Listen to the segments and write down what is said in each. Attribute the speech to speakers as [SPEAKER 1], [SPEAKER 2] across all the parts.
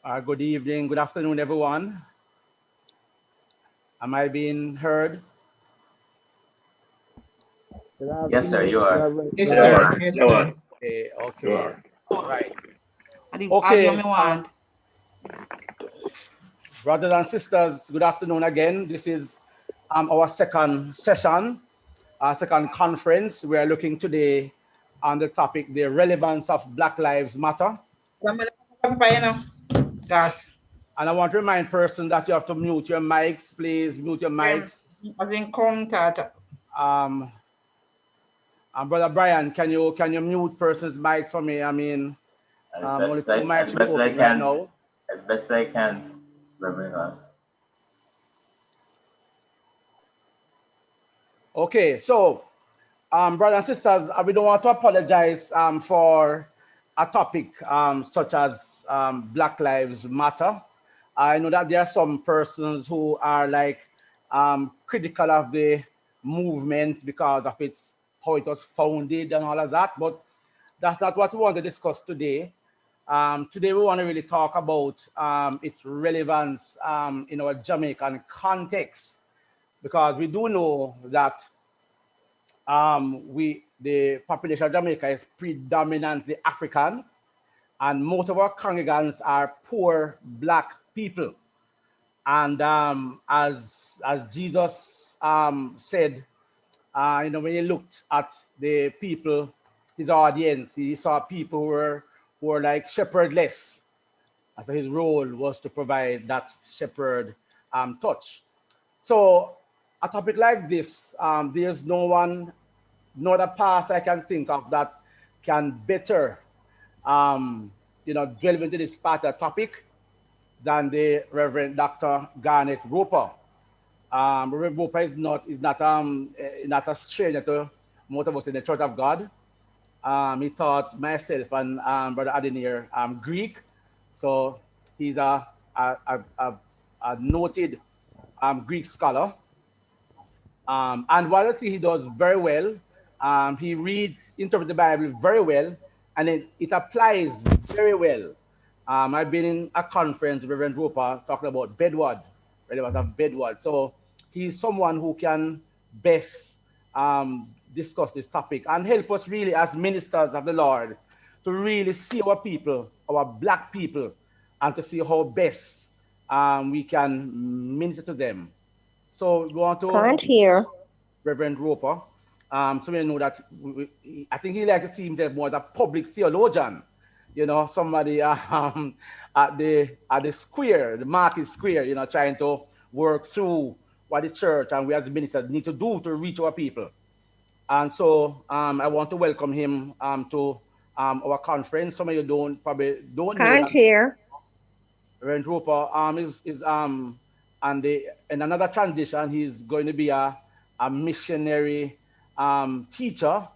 [SPEAKER 1] Good evening, good afternoon, everyone. Am I being heard?
[SPEAKER 2] Good
[SPEAKER 3] Yes, sir,
[SPEAKER 2] afternoon,
[SPEAKER 3] you are.
[SPEAKER 2] Reverend
[SPEAKER 4] Yes,
[SPEAKER 5] You
[SPEAKER 4] sir.
[SPEAKER 5] are.
[SPEAKER 2] Doctor.
[SPEAKER 4] Yes,
[SPEAKER 5] You are.
[SPEAKER 4] sir.
[SPEAKER 1] Okay,
[SPEAKER 5] You
[SPEAKER 1] okay,
[SPEAKER 5] are.
[SPEAKER 1] right.
[SPEAKER 4] The audio me
[SPEAKER 1] Okay,
[SPEAKER 4] want.
[SPEAKER 1] brothers and sisters, good afternoon again. This is our second session, our second conference. We are looking today on the topic, the relevance of Black Lives Matter.
[SPEAKER 4] Gas.
[SPEAKER 1] And I want to remind persons that you have to mute your mics, please mute your
[SPEAKER 4] Then,
[SPEAKER 1] mics.
[SPEAKER 4] as in come tata.
[SPEAKER 1] Um, and Brother Brian, can you mute persons' mics for me? I mean, only two
[SPEAKER 3] As
[SPEAKER 1] mics should be
[SPEAKER 3] best I
[SPEAKER 1] open right
[SPEAKER 3] can,
[SPEAKER 1] now.
[SPEAKER 3] as best I can, Reverend us.
[SPEAKER 1] Okay, so brothers and sisters, we don't want to apologize for a topic such as Black Lives Matter. I know that there are some persons who are like critical of the movement because of its how it was founded and all of that, but that's not what we want to discuss today. Today we want to really talk about its relevance in our Jamaican context because we do know that the population of Jamaica is predominantly African, and most of our congregants are poor black people. And as Jesus said, when he looked at the people, his audience, he saw people who were like shepherdless. And so his role was to provide that shepherd touch. So a topic like this, there's no other past I can think of that can better, delve into this part of the topic than the Reverend Dr. Garnet Roper. Reverend Roper is not a stranger to most of us in the Church of God. He taught myself and Brother Adenir Greek, so he's a noted Greek scholar. And one of the things he does very well, he reads, interprets the Bible very well, and it applies very well. I've been in a conference with Reverend Roper talking about bedward, relevance of bedward. So he's someone who can best discuss this topic and help us really as ministers of the Lord to really see our people, our black people, and to see how best we can minister to them. So we want to
[SPEAKER 6] Can't hear.
[SPEAKER 1] Reverend Roper. So we know that I think he likes to see himself more as a public theologian. Somebody at the square, the market square, trying to work through what the church and we as ministers need to do to reach our people. And so I want to welcome him to our conference. Some of you probably don't know
[SPEAKER 6] Can't
[SPEAKER 1] that
[SPEAKER 6] hear.
[SPEAKER 1] Reverend Roper is and in another transition he's going to be a missionary teacher.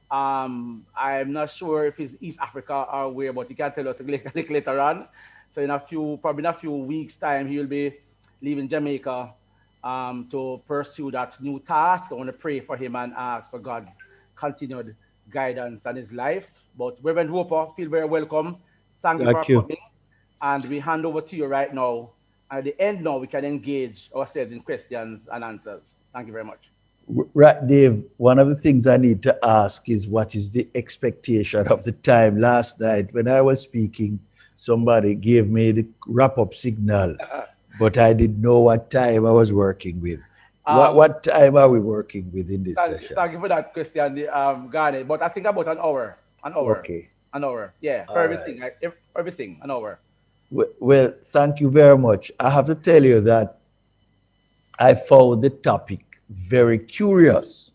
[SPEAKER 1] I'm not sure if it's East Africa or where, but he can tell us a little later on. So probably in a few weeks time he will be leaving Jamaica to pursue that new task. I want to pray for him and ask for God's continued guidance on his life. But Reverend Roper, feel very welcome. Thank you for
[SPEAKER 2] Thank you.
[SPEAKER 1] coming, and we hand over to you right now. At the end now, we can engage ourselves in questions and answers. Thank you very much.
[SPEAKER 2] Right, Dave, one of the things I need to ask is what is the expectation of the time? Last night, when I was speaking, somebody gave me the wrap up signal, but I didn't know what time I was working with. What,
[SPEAKER 1] Um,
[SPEAKER 2] what time are we working with in this session?
[SPEAKER 1] thank you for that question, Garnet. But I think about an hour,
[SPEAKER 2] Okay,
[SPEAKER 1] an hour. Yeah, for
[SPEAKER 2] all right.
[SPEAKER 1] everything, everything, an hour.
[SPEAKER 2] Well, thank you very much. I have to tell you that I found the topic very curious,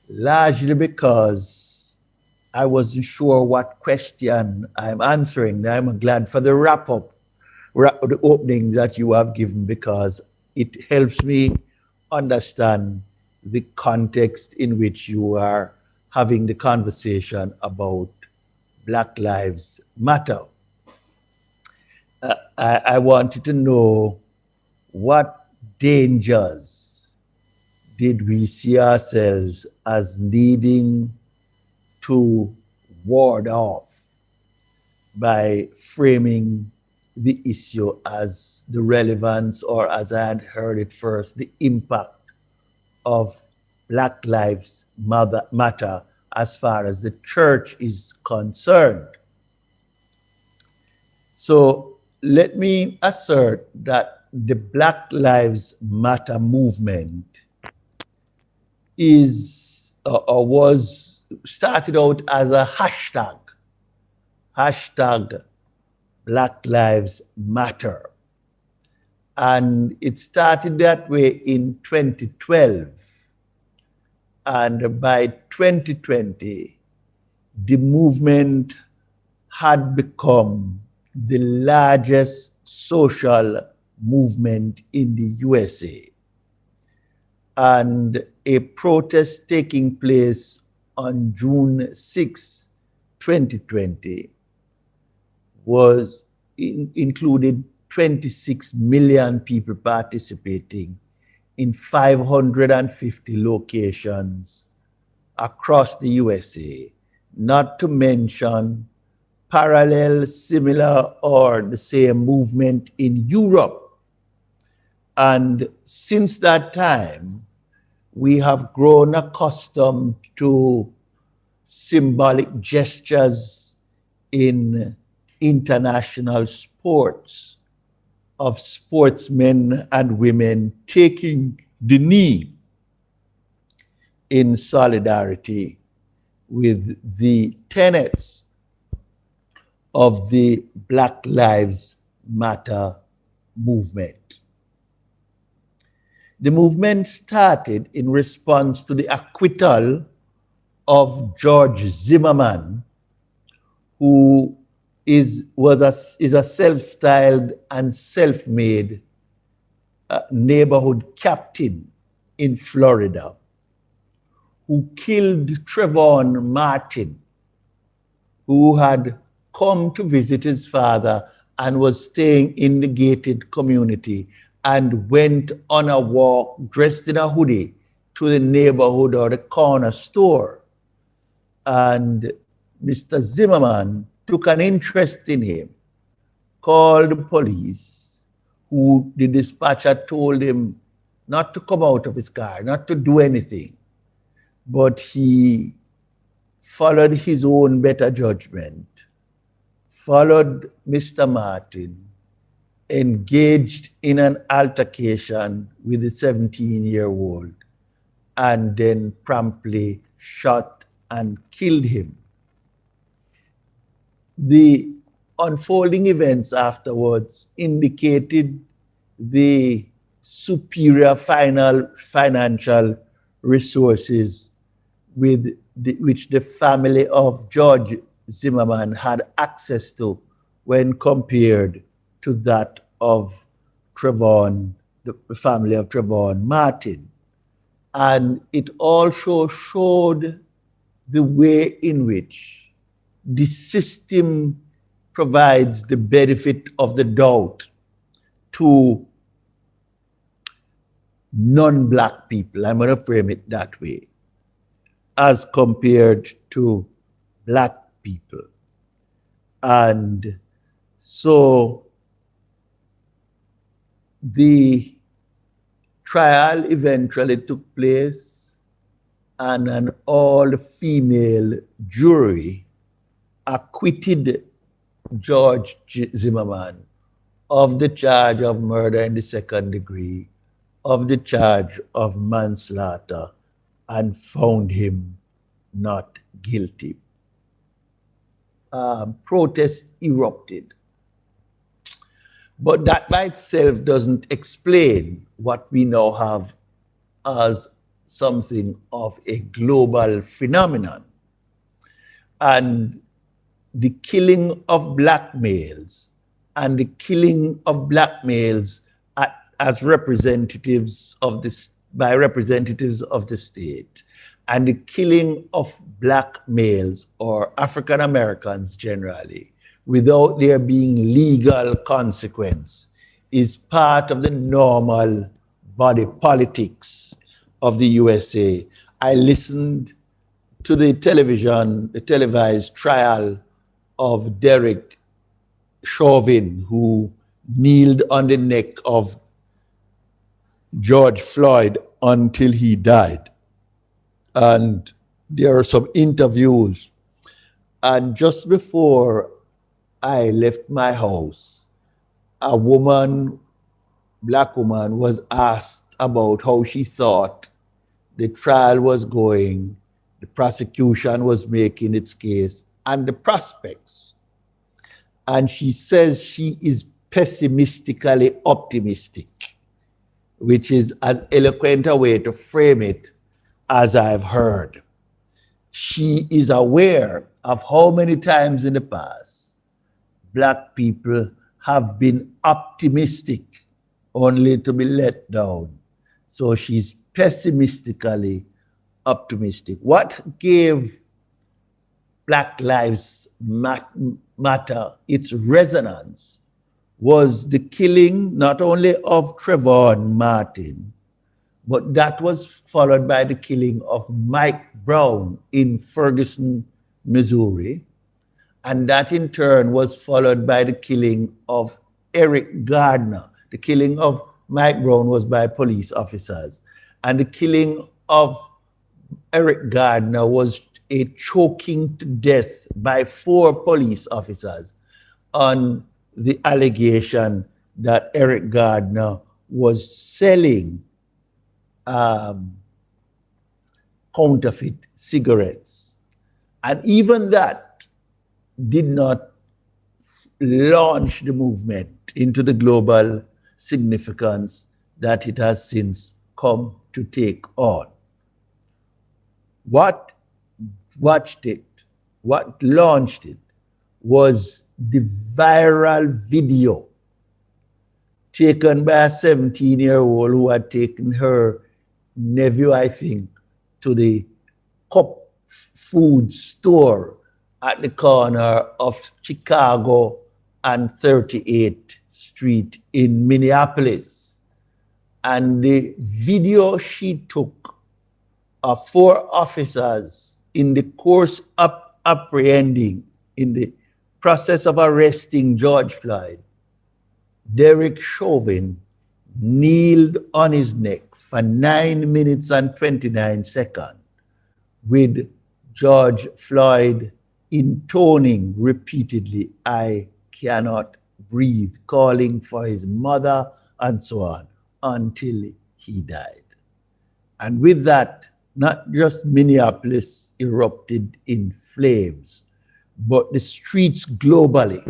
[SPEAKER 2] largely because I wasn't sure what question I'm answering. I'm glad for the the opening that you have given because it helps me understand the context in which you are having the conversation about Black Lives Matter. I wanted to know what dangers did we see ourselves as needing to ward off by framing the issue as the relevance, or as I had heard it first, the impact of Black Lives Matter as far as the church is concerned. So let me assert that the Black Lives Matter movement is or was started out as a hashtag Black Lives Matter. And it started that way in 2012. And by 2020, the movement had become the largest social movement in the USA. And a protest taking place on June 6, 2020, included 26 million people participating in 550 locations across the USA, not to mention parallel, similar, or the same movement in Europe. And since that time, we have grown accustomed to symbolic gestures in international sports of sportsmen and women taking the knee in solidarity with the tenets of the Black Lives Matter movement. The movement started in response to the acquittal of George Zimmerman, who is a self-styled and self-made neighborhood captain in Florida, who killed Trayvon Martin, who had come to visit his father and was staying in the gated community, and went on a walk dressed in a hoodie to the neighborhood or the corner store. And Mr. Zimmerman took an interest in him, called the police, who the dispatcher told him not to come out of his car, not to do anything. But he followed his own better judgment, followed Mr. Martin, engaged in an altercation with the 17-year-old, and then promptly shot and killed him. The unfolding events afterwards indicated the superior financial resources which the family of George Zimmerman had access to when compared to that of Trayvon, the family of Trayvon Martin. And it also showed the way in which the system provides the benefit of the doubt to non-Black people, I'm going to frame it that way, as compared to Black people. And so the trial eventually took place, and an all-female jury acquitted George Zimmerman of the charge of murder in the second degree, of the charge of manslaughter, and found him not guilty. Protests erupted. But that by itself doesn't explain what we now have as something of a global phenomenon. And the killing of Black males and the killing of Black males as representatives of this, by representatives of the state, and the killing of Black males or African Americans generally, without there being legal consequence, is part of the normal body politics of the USA. I listened to the televised trial of Derek Chauvin, who kneeled on the neck of George Floyd until he died. And there are some interviews. And just before I left my house, a woman, black woman, was asked about how she thought the trial was going, the prosecution was making its case, and the prospects. And she says she is pessimistically optimistic, which is as eloquent a way to frame it as I've heard. She is aware of how many times in the past black people have been optimistic only to be let down. So she's pessimistically optimistic. What gave Black Lives Matter its resonance was the killing not only of Trayvon Martin, but that was followed by the killing of Mike Brown in Ferguson, Missouri. And that in turn was followed by the killing of Eric Gardner. The killing of Mike Brown was by police officers. And the killing of Eric Gardner was a choking to death by 4 police officers on the allegation that Eric Gardner was selling counterfeit cigarettes. And even that did not launch the movement into the global significance that it has since come to take on. What launched it was the viral video taken by a 17-year-old who had taken her nephew, I think, to the Cup food store at the corner of Chicago and 38th Street in Minneapolis. And the video she took of 4 officers in the course of apprehending, in the process of arresting George Floyd, Derek Chauvin kneeled on his neck for 9 minutes and 29 seconds with George Floyd intoning repeatedly, "I cannot breathe," calling for his mother and so on, until he died. And with that, not just Minneapolis erupted in flames, but the streets globally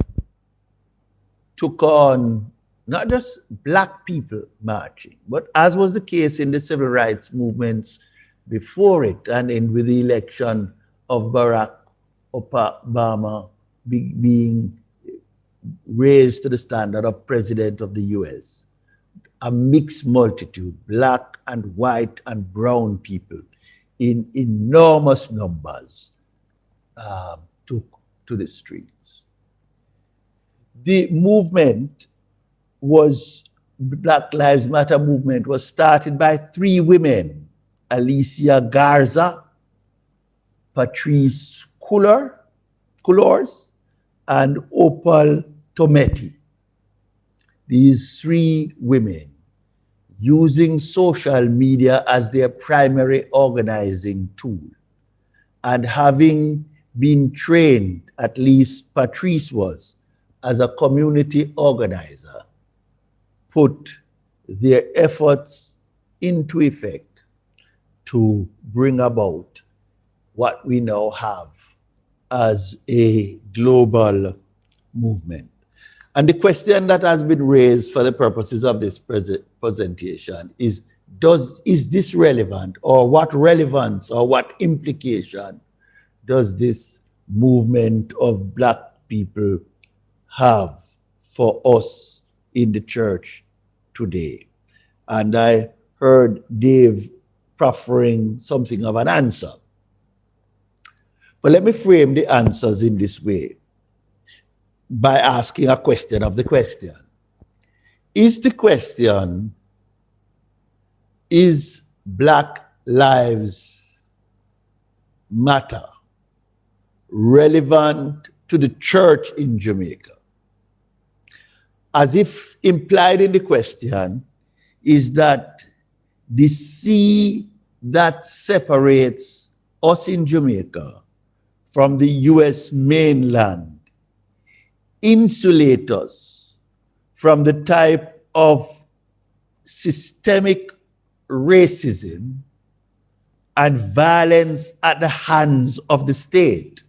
[SPEAKER 2] took on not just black people marching, but as was the case in the civil rights movements before it, and with the election of Barack Obama being raised to the standard of president of the US, a mixed multitude, black and white and brown people in enormous numbers took to the streets. The movement the Black Lives Matter movement was started by 3 women, Alicia Garza, Patrice Cullors, and Opal Tometi. These 3 women, using social media as their primary organizing tool, and having been trained, at least Patrice was, as a community organizer, put their efforts into effect to bring about what we now have as a global movement. And the question that has been raised for the purposes of this presentation is this relevant, or what relevance or what implication does this movement of black people have for us in the church today? And I heard Dave proffering something of an answer. But let me frame the answers in this way by asking a question of the question. Is the question, is Black Lives Matter relevant to the church in Jamaica? as if implied in the question, is that the sea that separates us in Jamaica from the US mainland insulate us from the type of systemic racism and violence at the hands of the state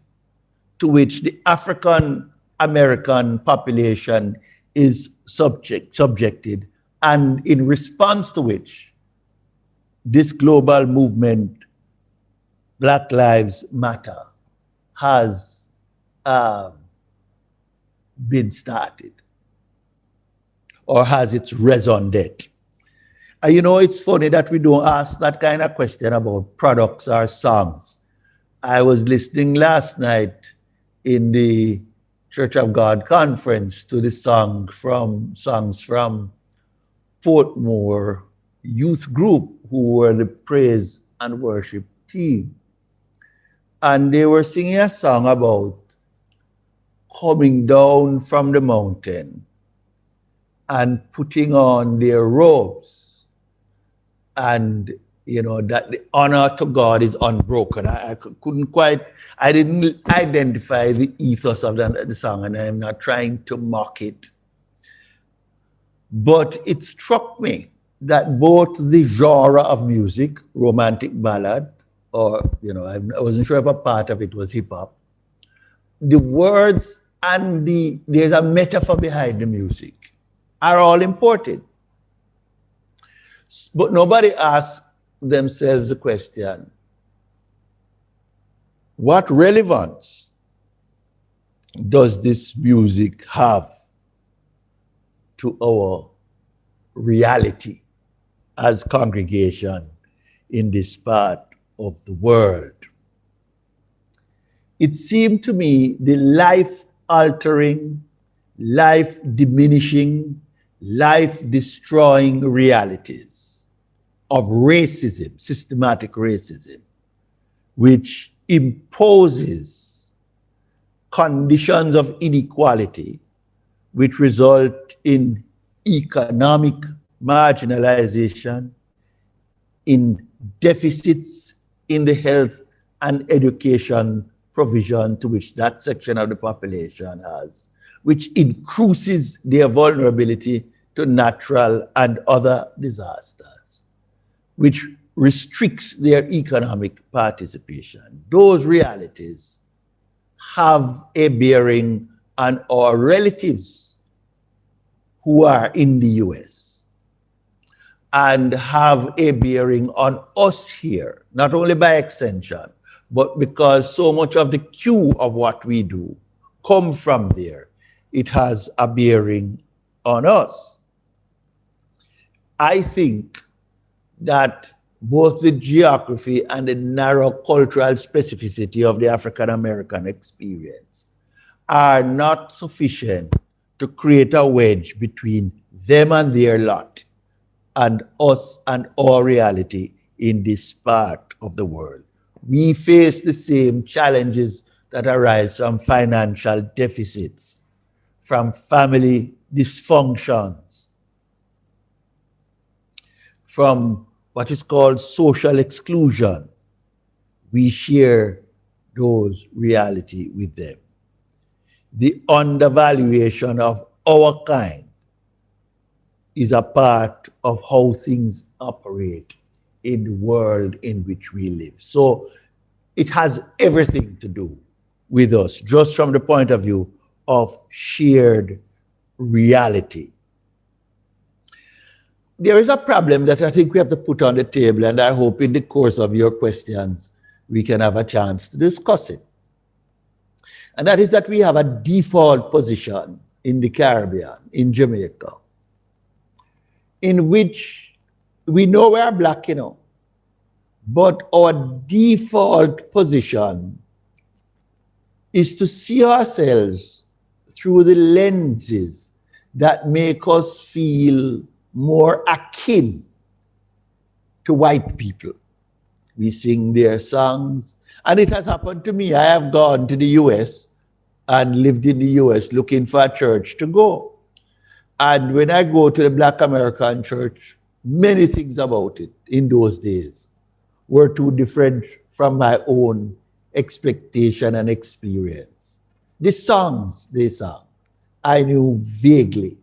[SPEAKER 2] to which the African American population is subjected, and in response to which this global movement, Black Lives Matter, has been started or has its raison d'etre. You know, it's funny that we don't ask that kind of question about products or songs. I was listening last night in the Church of God conference to the songs from Portmore Youth Group, who were the praise and worship team. And they were singing a song about coming down from the mountain and putting on their robes, and you know that the honor to God is unbroken. I didn't identify the ethos of the song, and I'm not trying to mock it. But it struck me that both the genre of music, romantic ballad, or you know, I wasn't sure if a part of it was hip hop, the words and there's a metaphor behind the music are all important. But nobody asks themselves the question, what relevance does this music have to our reality as congregation in this part of the world? It seemed to me the life-altering, life-diminishing, life-destroying realities of racism, systematic racism, which imposes conditions of inequality which result in economic marginalization, in deficits in the health and education provision to which that section of the population has, which increases their vulnerability to natural and other disasters, which restricts their economic participation. Those realities have a bearing on our relatives who are in the US and have a bearing on us here, not only by extension, but because so much of the cue of what we do come from there, it has a bearing on us. I think that both the geography and the narrow cultural specificity of the African American experience are not sufficient to create a wedge between them and their lot and us and our reality in this part of the world. We face the same challenges that arise from financial deficits, from family dysfunctions, from what is called social exclusion. We share those reality with them. The undervaluation of our kind is a part of how things operate in the world in which we live. So it has everything to do with us, just from the point of view of shared reality. There is a problem that I think we have to put on the table, and I hope in the course of your questions, we can have a chance to discuss it. And that is that we have a default position in the Caribbean, in Jamaica, in which we know we are black, you know, but our default position is to see ourselves through the lenses that make us feel more akin to white people. We sing their songs, and it has happened to me. I have gone to the US and lived in the US looking for a church to go. And when I go to the Black American church, many things about it in those days were too different from my own expectation and experience. The songs they sang, I knew vaguely.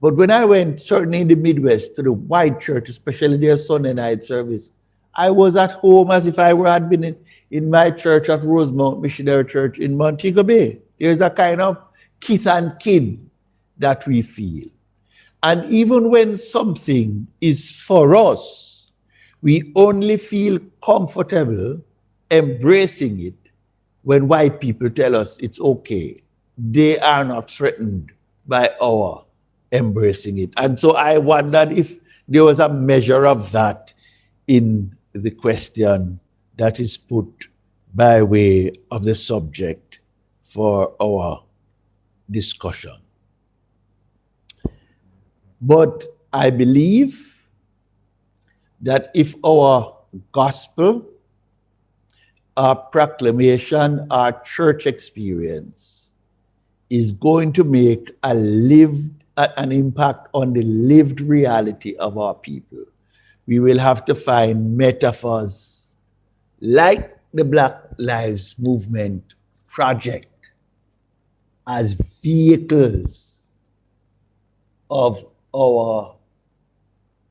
[SPEAKER 2] But when I went, certainly in the Midwest, to the white church, especially their Sunday night service, I was at home as if had been in my church at Rosemount Missionary Church in Montego Bay. There's a kind of kith and kin that we feel. And even when something is for us, we only feel comfortable embracing it when white people tell us it's okay. They are not threatened by our embracing it. And so I wondered if there was a measure of that in the question that is put by way of the subject for our discussion. But I believe that if our gospel, our proclamation, our church experience is going to make an impact on the lived reality of our people, we will have to find metaphors like the Black Lives Movement project as vehicles of our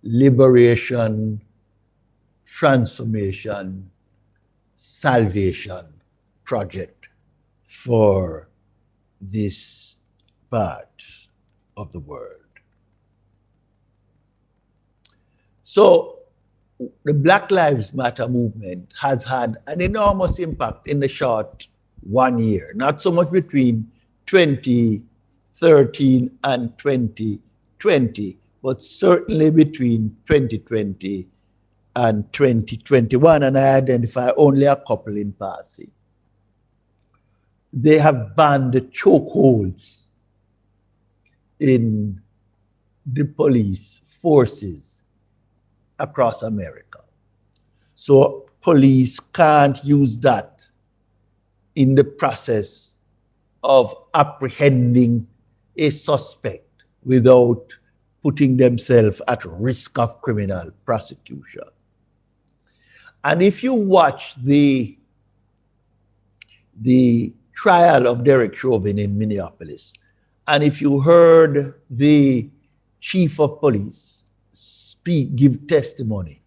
[SPEAKER 2] liberation, transformation, salvation project for this part of the world. So the Black Lives Matter movement has had an enormous impact in the short 1 year, not so much between 2013 and 2020, but certainly between 2020 and 2021, and I identify only a couple in passing. They have banned the chokeholds in the police forces across America. So police can't use that in the process of apprehending a suspect without putting themselves at risk of criminal prosecution. And if you watch the trial of Derek Chauvin in Minneapolis, and if you heard the chief of police give testimony,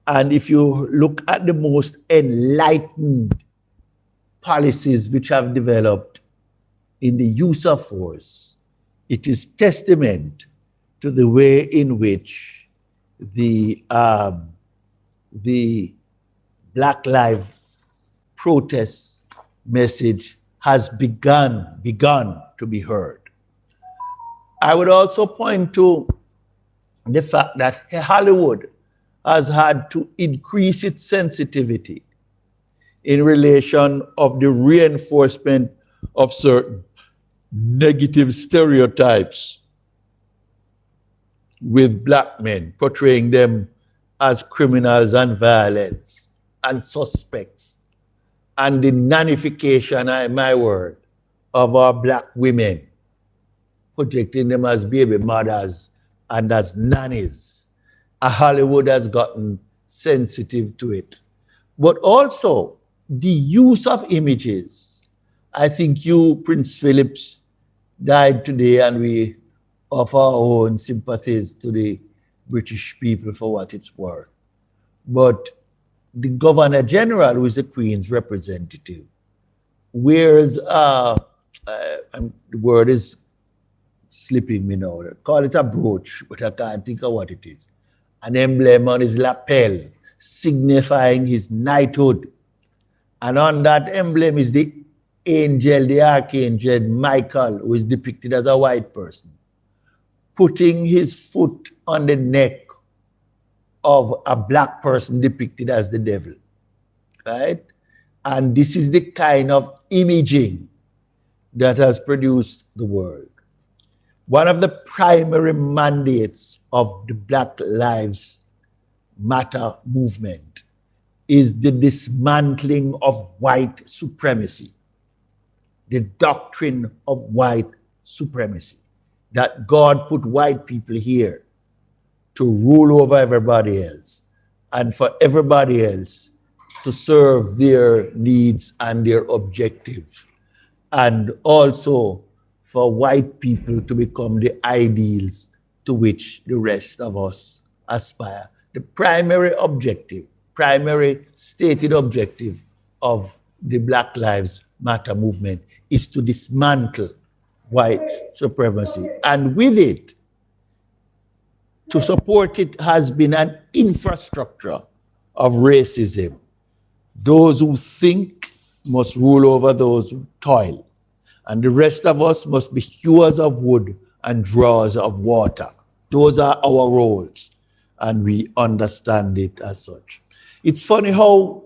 [SPEAKER 2] and if you look at the most enlightened policies which have developed in the use of force, it is testament to the way in which the Black Lives protest message has begun to be heard. I would also point to the fact that Hollywood has had to increase its sensitivity in relation of the reinforcement of certain negative stereotypes with Black men, portraying them as criminals and violence and suspects, and the nannification, my word, of our Black women, projecting them as baby mothers and as nannies. Hollywood has gotten sensitive to it. But also the use of images. I think you, Prince Phillips, died today, and we offer our own sympathies to the British people for what it's worth. But the Governor General, who is the Queen's representative, wears, the word is slipping me now, call it a brooch, but I can't think of what it is. An emblem on his lapel signifying his knighthood. And on that emblem is the angel, the archangel Michael, who is depicted as a white person, putting his foot on the neck of a Black person depicted as the devil, right? And this is the kind of imaging that has produced the world. One of the primary mandates of the Black Lives Matter movement is the dismantling of white supremacy, the doctrine of white supremacy, that God put white people here to rule over everybody else and for everybody else to serve their needs and their objectives, and also for white people to become the ideals to which the rest of us aspire. The primary objective, primary stated objective of the Black Lives Matter movement is to dismantle white supremacy. And with it, to support it has been an infrastructure of racism. Those who think must rule over those who toil, and the rest of us must be hewers of wood and drawers of water. Those are our roles, and we understand it as such. It's funny how,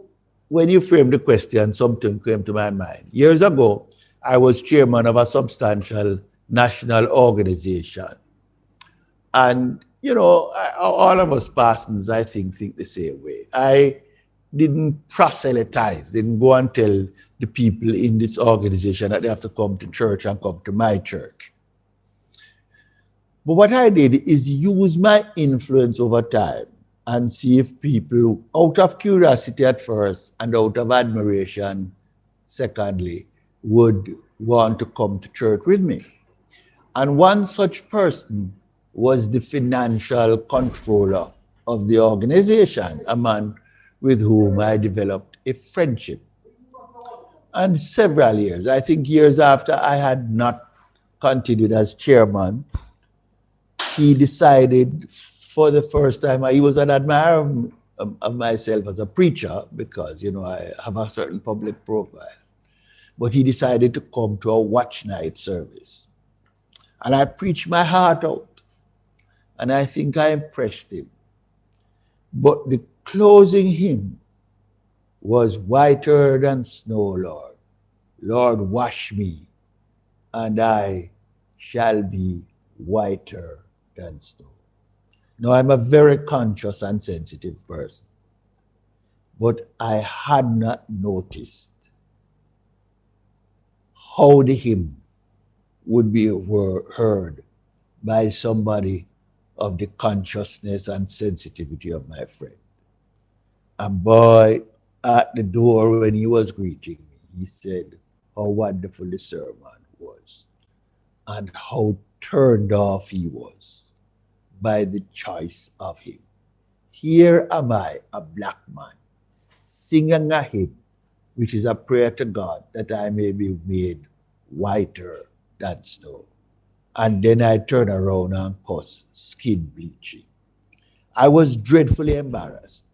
[SPEAKER 2] when you frame the question, something came to my mind. Years ago, I was chairman of a substantial national organization. And, you know, all of us Parsons, I think the same way. I didn't proselytize, didn't go and tell the people in this organization that they have to come to church and come to my church. But what I did is use my influence over time and see if people, out of curiosity at first and out of admiration, secondly, would want to come to church with me. And one such person was the financial controller of the organization, a man with whom I developed a friendship. And several years, I think years after I had not continued as chairman, he decided for the first time, he was an admirer of myself as a preacher because, you know, I have a certain public profile. But he decided to come to a watch night service. And I preached my heart out. And I think I impressed him. But the closing hymn was whiter than snow, Lord. Lord, wash me, and I shall be whiter than snow. Now, I'm a very conscious and sensitive person, but I had not noticed how the hymn would be heard by somebody of the consciousness and sensitivity of my friend. And boy, at the door when he was greeting me, he said how wonderful the sermon was and how turned off he was by the choice of him. Here am I, a black man, singing a hymn, which is a prayer to God that I may be made whiter than snow. And then I turn around and cuss skin bleaching. I was dreadfully embarrassed,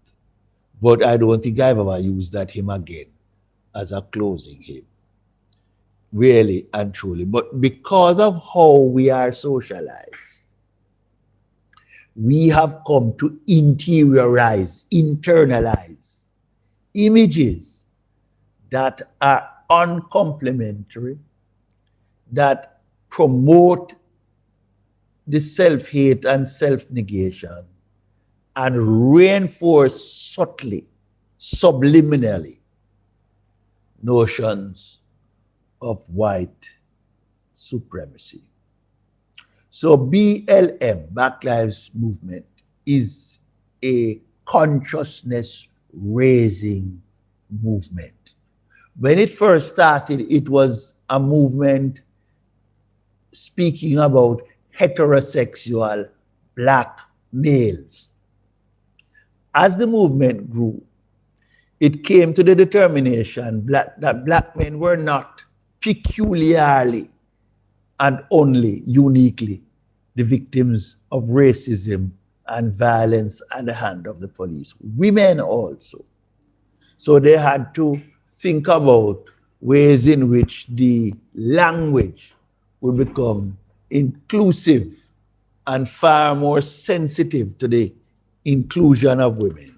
[SPEAKER 2] but I don't think I've ever used that hymn again as a closing hymn. Really and truly. But because of how we are socialized, we have come to internalize images that are uncomplimentary, that promote the self-hate and self-negation, and reinforce subtly, subliminally, notions of white supremacy. So BLM, Black Lives Movement, is a consciousness-raising movement. When it first started, it was a movement speaking about heterosexual black males. As the movement grew, it came to the determination that black men were not peculiarly and only uniquely the victims of racism and violence at the hand of the police. Women also. So they had to think about ways in which the language would become inclusive and far more sensitive to the inclusion of women.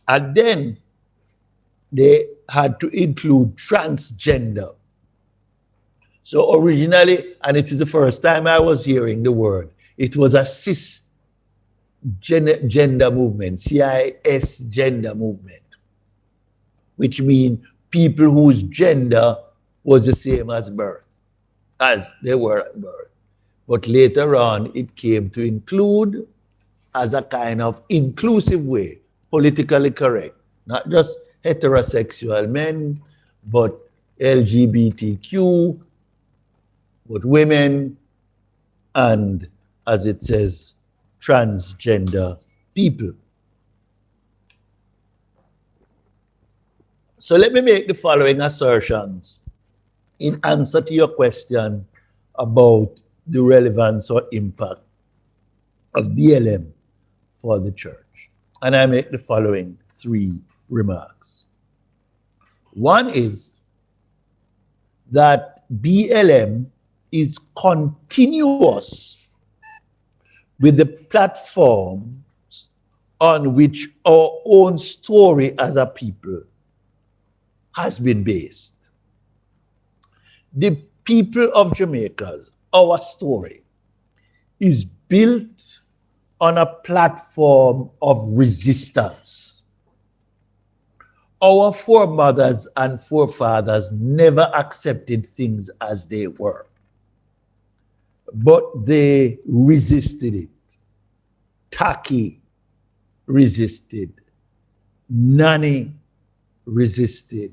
[SPEAKER 2] And then they had to include transgender. So originally, and it is the first time I was hearing the word, it was a cisgender movement, CIS gender movement, which means people whose gender was the same as birth. as they were at birth. But later on, it came to include as a kind of inclusive way, politically correct, not just heterosexual men, but LGBTQ, but women, and as it says, transgender people. So let me make the following assertions in answer to your question about the relevance or impact of BLM for the church. And I make the following 3 remarks. One is that BLM is continuous with the platforms on which our own story as a people has been based. The people of Jamaica, our story, is built on a platform of resistance. Our foremothers and forefathers never accepted things as they were, but they resisted it. Taki resisted. Nani resisted.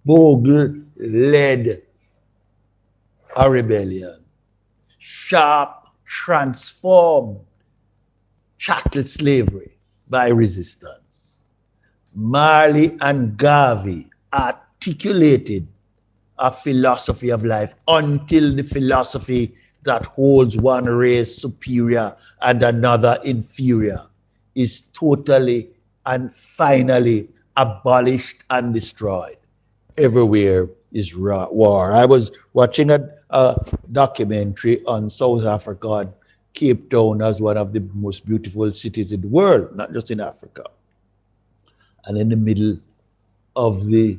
[SPEAKER 2] Bogle led a rebellion. Sharp transformed chattel slavery by resistance. Marley and Garvey articulated a philosophy of life until the philosophy that holds one race superior and another inferior is totally and finally abolished and destroyed. Everywhere is war. I was watching a documentary on South Africa, and Cape Town as one of the most beautiful cities in the world, not just in Africa. And in the middle of the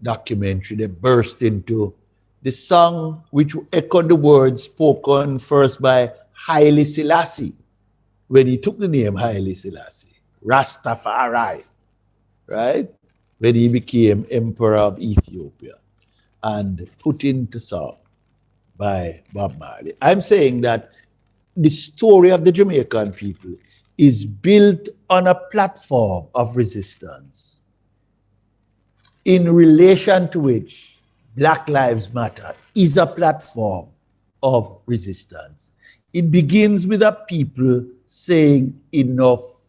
[SPEAKER 2] documentary, they burst into the song which echoed the words spoken first by Haile Selassie when he took the name Haile Selassie, Rastafari, right? When he became Emperor of Ethiopia, and put into song by Bob Marley. I'm saying that the story of the Jamaican people is built on a platform of resistance, in relation to which Black Lives Matter is a platform of resistance. It begins with a people saying enough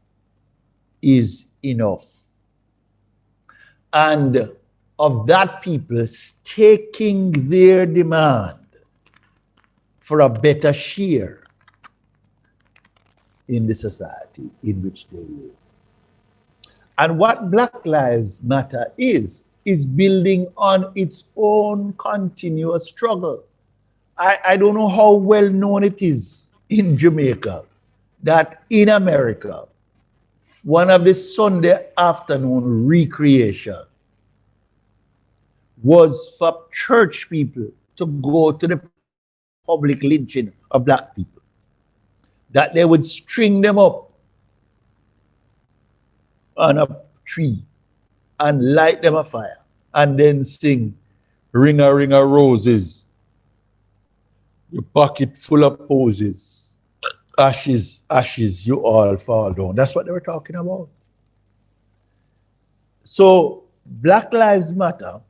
[SPEAKER 2] is enough. And of that people staking their demand for a better share in the society in which they live. And what Black Lives Matter is building on its own continuous struggle. I don't know how well known it is in Jamaica that in America, one of the Sunday afternoon recreation was for church people to go to the public lynching of Black people. That they would string them up on a tree and light them a fire and then sing Ring a Ring a Roses, your pocket full of posies, ashes, ashes, you all fall down. That's what they were talking about. So Black Lives Matter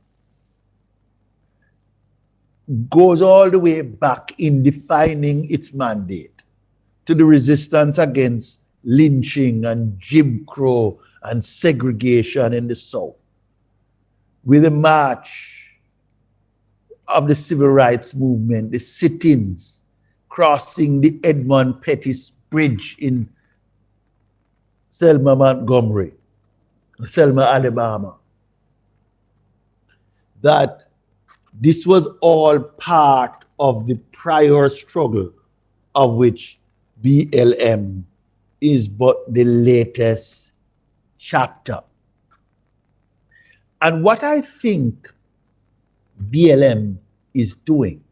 [SPEAKER 2] goes all the way back in defining its mandate to the resistance against lynching and Jim Crow and segregation in the South, with the march of the civil rights movement, the sit-ins, crossing the Edmund Pettus Bridge in Selma, Alabama, that this was all part of the prior struggle of which BLM is but the latest chapter. And what I think BLM is doing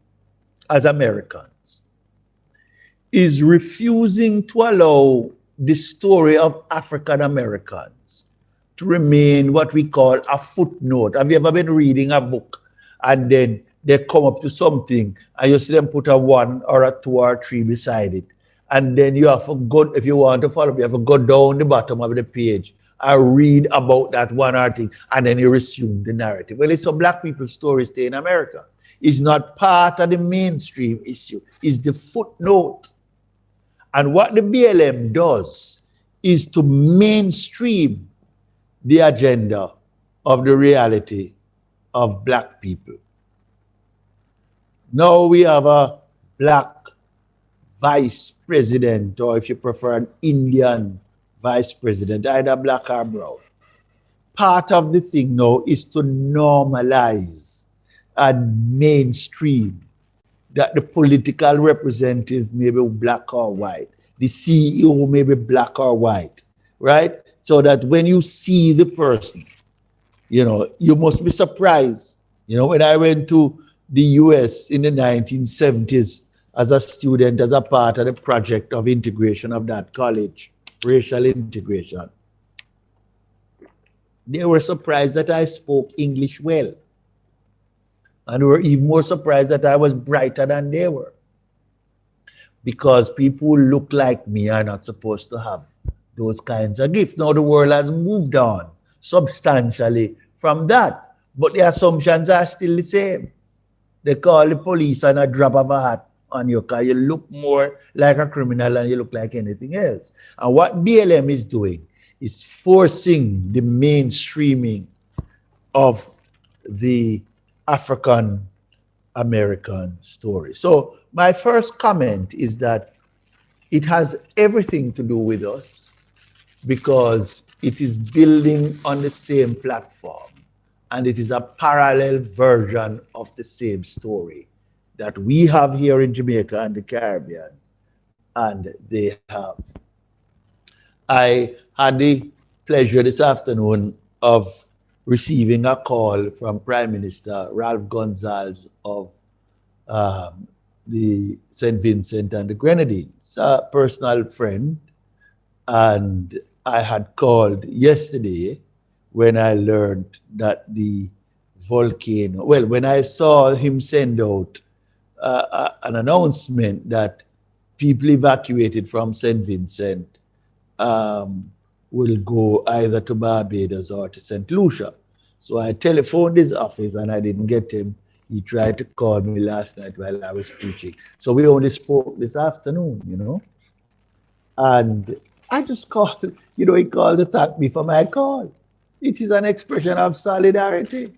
[SPEAKER 2] as Americans is refusing to allow the story of African Americans to remain what we call a footnote. Have you ever been reading a book and then they come up to something and you see them put a 1 or a 2 or a 3 beside it. And then you have to go, if you want to follow, you have to go down the bottom of the page and read about that one or thing, and then you resume the narrative. Well, it's a black people's story stay in America. It's not part of the mainstream issue. It's the footnote. And what the BLM does is to mainstream the agenda of the reality of black people. Now we have a black vice president, or if you prefer, an Indian vice president, either black or brown. Part of the thing now is to normalize and mainstream that the political representative may be black or white, the CEO may be black or white, right? So that when you see the person, you know, you must be surprised. You know, when I went to the US in the 1970s as a student, as a part of the project of integration of that college, racial integration, they were surprised that I spoke English well. And were even more surprised that I was brighter than they were. Because people who look like me are not supposed to have those kinds of gifts. Now the world has moved on substantially from that, but the assumptions are still the same. They call the police on a drop of a hat on you because you look more like a criminal than you look like anything else. And what BLM is doing is forcing the mainstreaming of the African American story. So my first comment is that it has everything to do with us because it is building on the same platform and it is a parallel version of the same story that we have here in Jamaica and the Caribbean, and they have. I had the pleasure this afternoon of receiving a call from Prime Minister Ralph Gonsalves of the St. Vincent and the Grenadines, a personal friend. And I had called yesterday when I learned that the volcano, well, when I saw him send out an announcement that people evacuated from St. Vincent will go either to Barbados or to St. Lucia. So I telephoned his office and I didn't get him. He tried to call me last night while I was preaching. So we only spoke this afternoon, you know. And I just called, you know, he called to thank me for my call. It is an expression of solidarity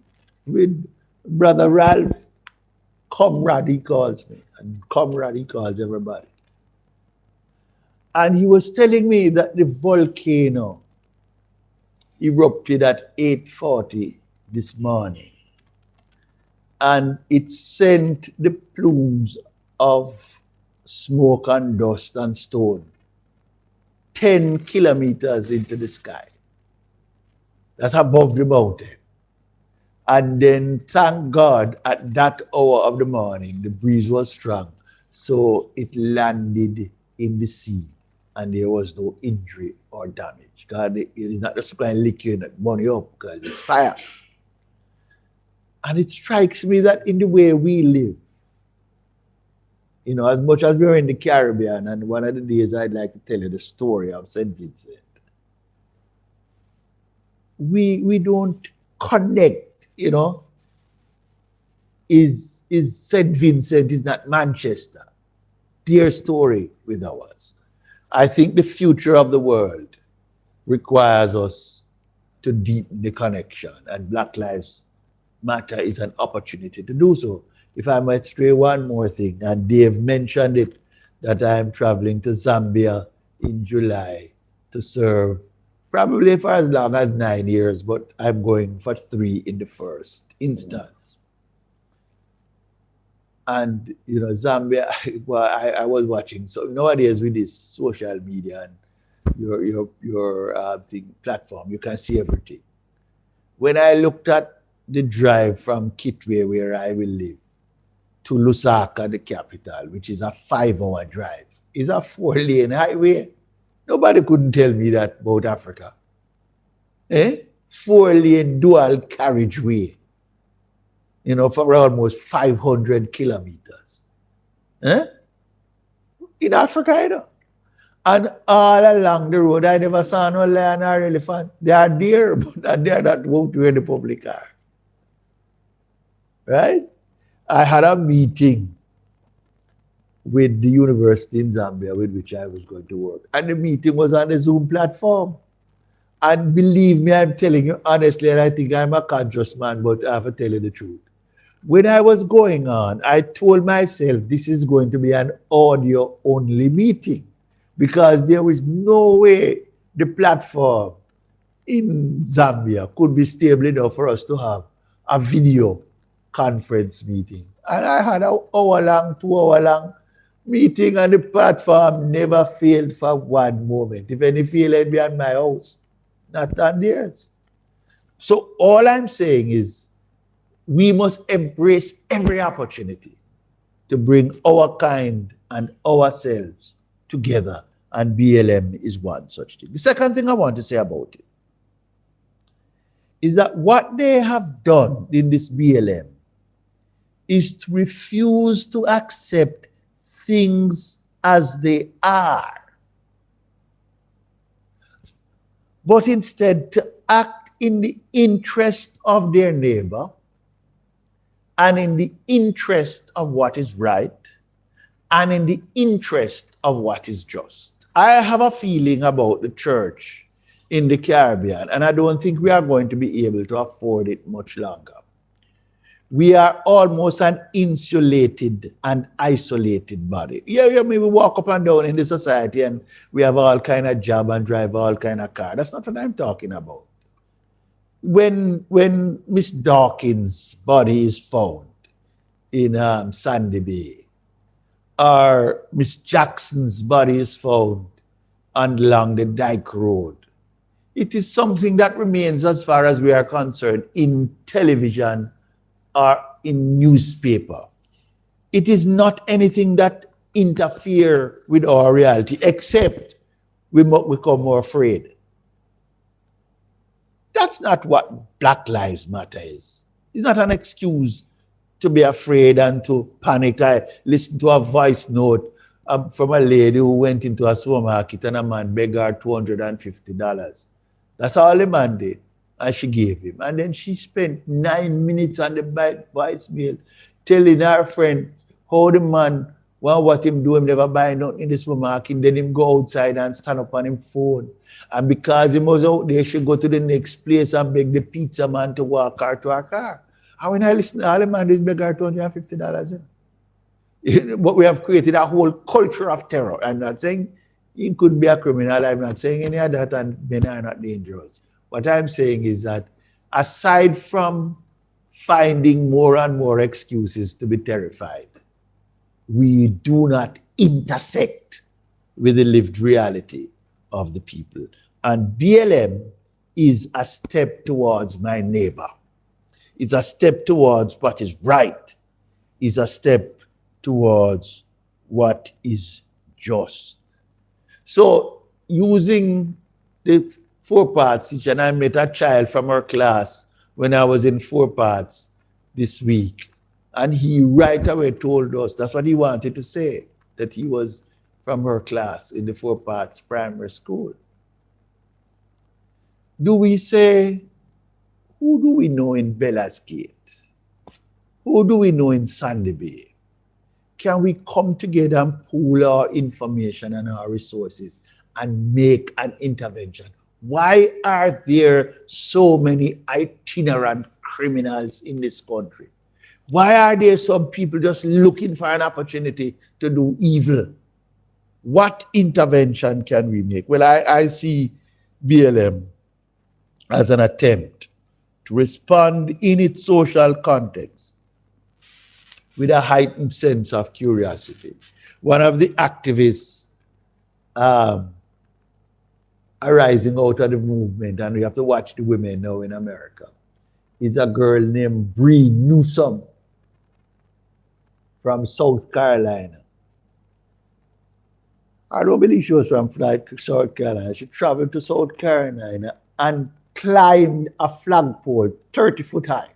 [SPEAKER 2] with Brother Ralph. Comrade, he calls me, and comrade, he calls everybody. And he was telling me that the volcano erupted at 8:40 this morning. And it sent the plumes of smoke and dust and stone 10 kilometers into the sky. That's above the mountain. And then, thank God, at that hour of the morning, the breeze was strong. So it landed in the sea and there was no injury or damage. God, it is not just going to lick you and money up because it's fire. And it strikes me that in the way we live, you know, as much as we're in the Caribbean, and one of the days I'd like to tell you the story of St. Vincent, we don't connect, you know. Is St. Vincent is not Manchester. Their story with ours. I think the future of the world requires us to deepen the connection, and Black Lives Matter is an opportunity to do so. If I might stray one more thing, and Dave mentioned it, that I'm traveling to Zambia in July to serve probably for as long as 9 years, but I'm going for 3 in the first instance. And, you know, Zambia, well, I was watching, so nowadays with this social media and your platform, you can see everything. When I looked at the drive from Kitwe, where I will live, to Lusaka, the capital, which is a 5-hour drive, is a 4-lane highway. Nobody couldn't tell me that about Africa. 4-lane dual carriageway. for almost 500 kilometers. In Africa, And all along the road, I never saw no lion or elephant. They are there, but they are not out where the public are. Right? I had a meeting with the university in Zambia with which I was going to work. And the meeting was on the Zoom platform. And believe me, I'm telling you honestly, and I think I'm a conscious man, but I have to tell you the truth. When I was going on, I told myself this is going to be an audio-only meeting because there was no way the platform in Zambia could be stable enough for us to have a video conference meeting. And I had an hour-long, 2-hour-long meeting, and the platform never failed for one moment. If any failed, it'd be at my house, not on theirs. So all I'm saying is we must embrace every opportunity to bring our kind and ourselves together, and BLM is one such thing. The second thing I want to say about it is that what they have done in this BLM is to refuse to accept things as they are, but instead to act in the interest of their neighbor and in the interest of what is right and in the interest of what is just. I have a feeling about the church in the Caribbean, and I don't think we are going to be able to afford it much longer. We are almost an insulated and isolated body. Yeah, we walk up and down in the society and we have all kind of job and drive all kind of car. That's not what I'm talking about. When Miss Dawkins' body is found in Sandy Bay, or Miss Jackson's body is found along the Dyke Road, it is something that remains, as far as we are concerned, in television or in newspaper. It is not anything that interfere with our reality, except we become more afraid. That's not what Black Lives Matter is. It's not an excuse to be afraid and to panic. I listened to a voice note from a lady who went into a supermarket and a man begged her $250. That's all the man did. And she gave him. And then she spent 9 minutes on the voicemail telling her friend how the man, what him do, him never buy nothing in the supermarket. Then him go outside and stand up on him phone. And because he was out there, she go to the next place and beg the pizza man to walk her to her car. And when I listen, all the man did beg her $250. But we have created a whole culture of terror. I'm not saying he could be a criminal. I'm not saying any of that, and men are not dangerous. What I'm saying is that aside from finding more and more excuses to be terrified, we do not intersect with the lived reality of the people. And BLM is a step towards my neighbor. It's a step towards what is right. It's a step towards what is just. So using the 4 parts teacher, and I met a child from her class when I was in 4 parts this week. And he right away told us, that's what he wanted to say, that he was from her class in the 4 parts primary school. Do we say, who do we know in Bellas Gate? Who do we know in Sandy Bay? Can we come together and pool our information and our resources and make an intervention? Why are there so many itinerant criminals in this country? Why are there some people just looking for an opportunity to do evil? What intervention can we make? Well, I see BLM as an attempt to respond in its social context with a heightened sense of curiosity. One of the activists arising out of the movement, and we have to watch the women now in America, is a girl named Bree Newsom from South Carolina. I don't believe she was from South Carolina. She traveled to South Carolina and climbed a flagpole 30 foot high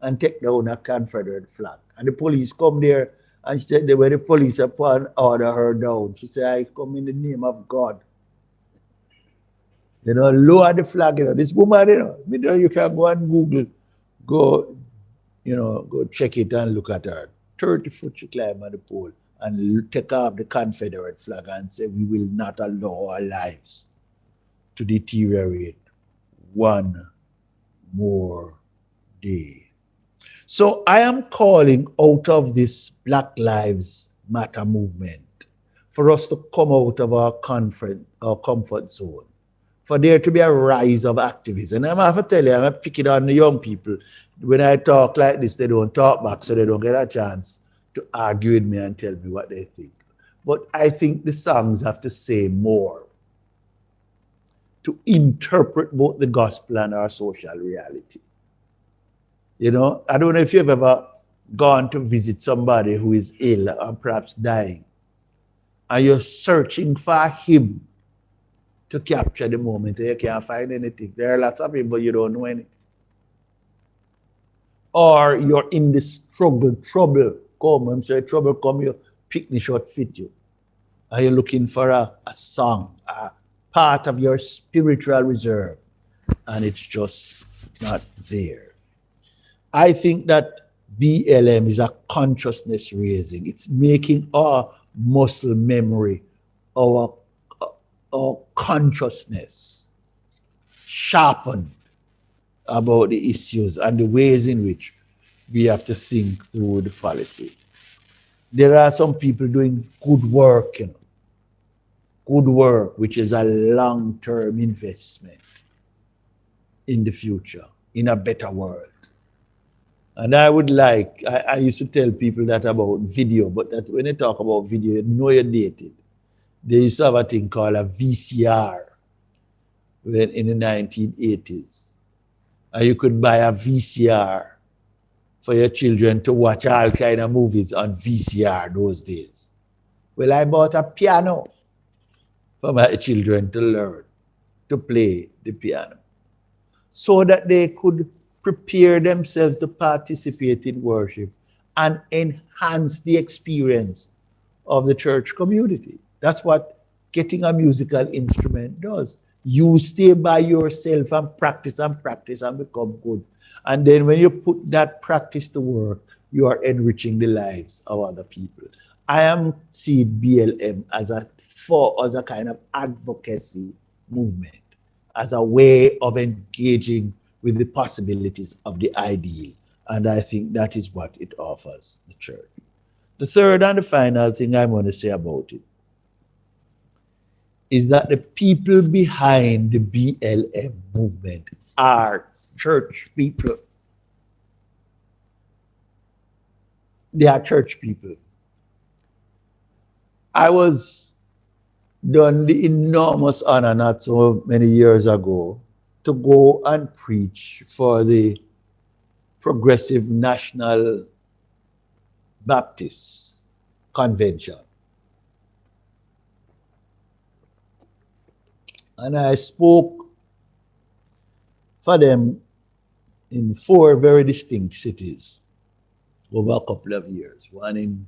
[SPEAKER 2] and take down a Confederate flag. And the police come there and she said, when the police upon order her down, she said, I come in the name of God. You know, lower the flag, you know. This woman, you know, you can go and Google, go, you know, go check it and look at her. 30 foot she climbed on the pole and take off the Confederate flag and say, we will not allow our lives to deteriorate one more day. So I am calling out of this Black Lives Matter movement for us to come out of our comfort zone, for there to be a rise of activism. And I'm going to tell you, I'm going to pick it on the young people. When I talk like this, they don't talk back, so they don't get a chance to argue with me and tell me what they think. But I think the songs have to say more to interpret both the gospel and our social reality. You know, I don't know if you've ever gone to visit somebody who is ill or perhaps dying, and you're searching for him to capture the moment, and you can't find anything. There are lots of people, you don't know anything. Or you're in this trouble come, I'm sorry, trouble come, your picnic shot fit you. Are you looking for a song, a part of your spiritual reserve, and it's just not there? I think that BLM is a consciousness raising. It's making our muscle memory, our consciousness sharpened about the issues and the ways in which we have to think through the policy. There are some people doing good work, you know. Good work, which is a long-term investment in the future, in a better world. And I would like, I used to tell people that about video, but that when they talk about video, you know you're dated. They used to have a thing called a VCR in the 1980s. And you could buy a VCR for your children to watch all kind of movies on VCR those days. Well, I bought a piano for my children to learn to play the piano so that they could prepare themselves to participate in worship and enhance the experience of the church community. That's what getting a musical instrument does. You stay by yourself and practice and become good. And then when you put that practice to work, you are enriching the lives of other people. I am seeing BLM as a kind of advocacy movement, as a way of engaging with the possibilities of the ideal. And I think that is what it offers the church. The third and the final thing I want to say about it is that the people behind the BLM movement are church people. They are church people. I was done the enormous honor not so many years ago to go and preach for the Progressive National Baptist Convention. And I spoke for them in 4 very distinct cities over a couple of years. One in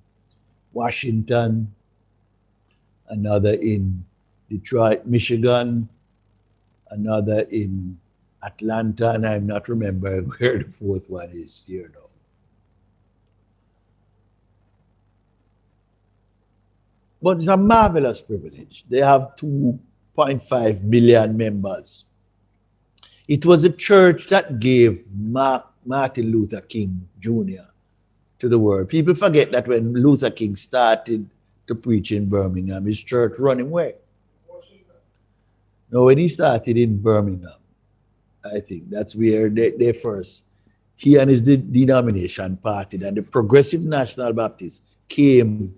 [SPEAKER 2] Washington, another in Detroit, Michigan, another in Atlanta, and I'm not remembering where the 4th one is here now. But it's a marvelous privilege. They have 2.5 million members. It was a church that gave Martin Luther King Jr. to the world. People forget that when Luther King started to preach in Birmingham, his church ran him away. No, when he started in Birmingham, I think that's where they first, he and his denomination parted, and the Progressive National Baptist came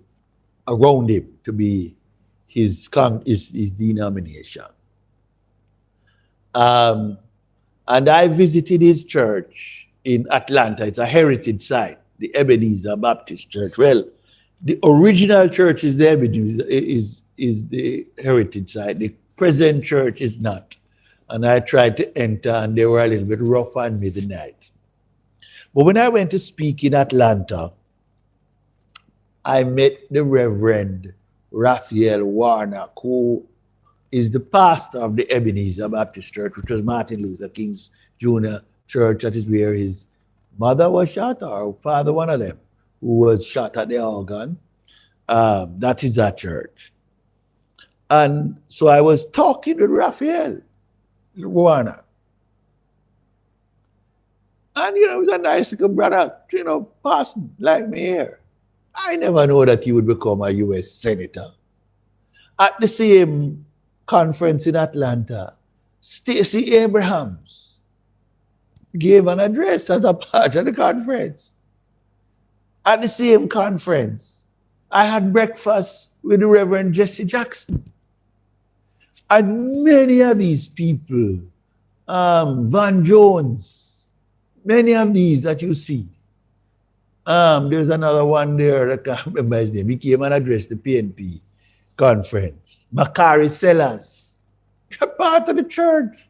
[SPEAKER 2] around him to be his denomination. And I visited his church in Atlanta. It's a heritage site, the Ebenezer Baptist Church. Well, the original church is the Ebenezer, is the heritage site. The present church is not. And I tried to enter, and they were a little bit rough on me the night. But when I went to speak in Atlanta, I met the Reverend Raphael Warnock, who is the pastor of the Ebenezer Baptist Church, which was Martin Luther King's Jr. Church. That is where his mother was shot, or father, one of them, who was shot at the organ. That is that church. And so I was talking with Raphael Warnock. And, he was a nice little brother, person like me here. I never know that he would become a U.S. Senator. At the same conference in Atlanta, Stacey Abrams gave an address as a part of the conference. At the same conference, I had breakfast with the Reverend Jesse Jackson. And many of these people, Van Jones, many of these that you see. There's another one there, I can't remember his name. He came and addressed the PNP conference. Macari Sellers. They're part of the church.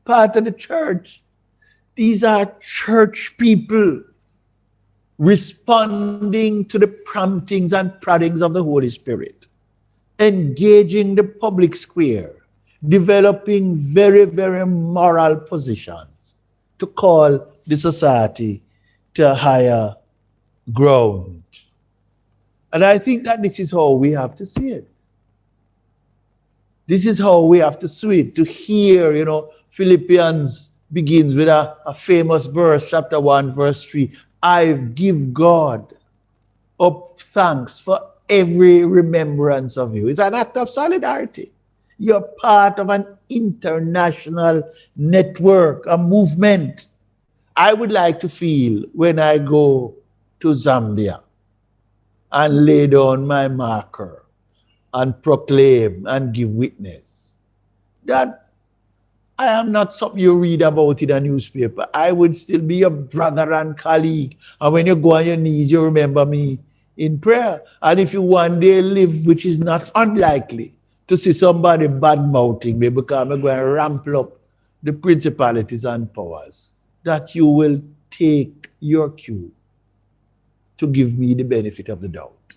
[SPEAKER 2] Part of the church. These are church people responding to the promptings and proddings of the Holy Spirit, engaging the public square, developing very, very moral positions to call the society to a higher ground. And I think that this is how we have to see it. This is how we have to see it, to hear, Philippians begins with a famous verse, chapter 1, verse 3. I give God up thanks for every remembrance of you. It's an act of solidarity. You're part of an international network, a movement. I would like to feel when I go to Zambia and lay down my marker and proclaim and give witness that I am not something you read about in a newspaper. I would still be your brother and colleague. And when you go on your knees, you remember me in prayer. And if you one day live, which is not unlikely, to see somebody bad-mouthing me because I'm going to ramp up the principalities and powers, that you will take your cue to give me the benefit of the doubt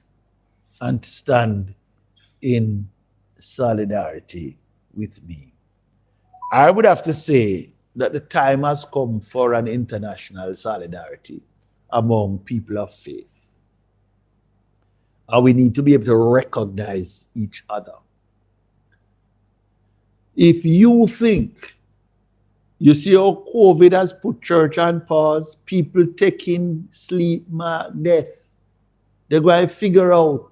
[SPEAKER 2] and stand in solidarity with me. I would have to say that the time has come for an international solidarity among people of faith. And we need to be able to recognize each other. If you think, you see how COVID has put church on pause, people taking sleep, death, they're going to figure out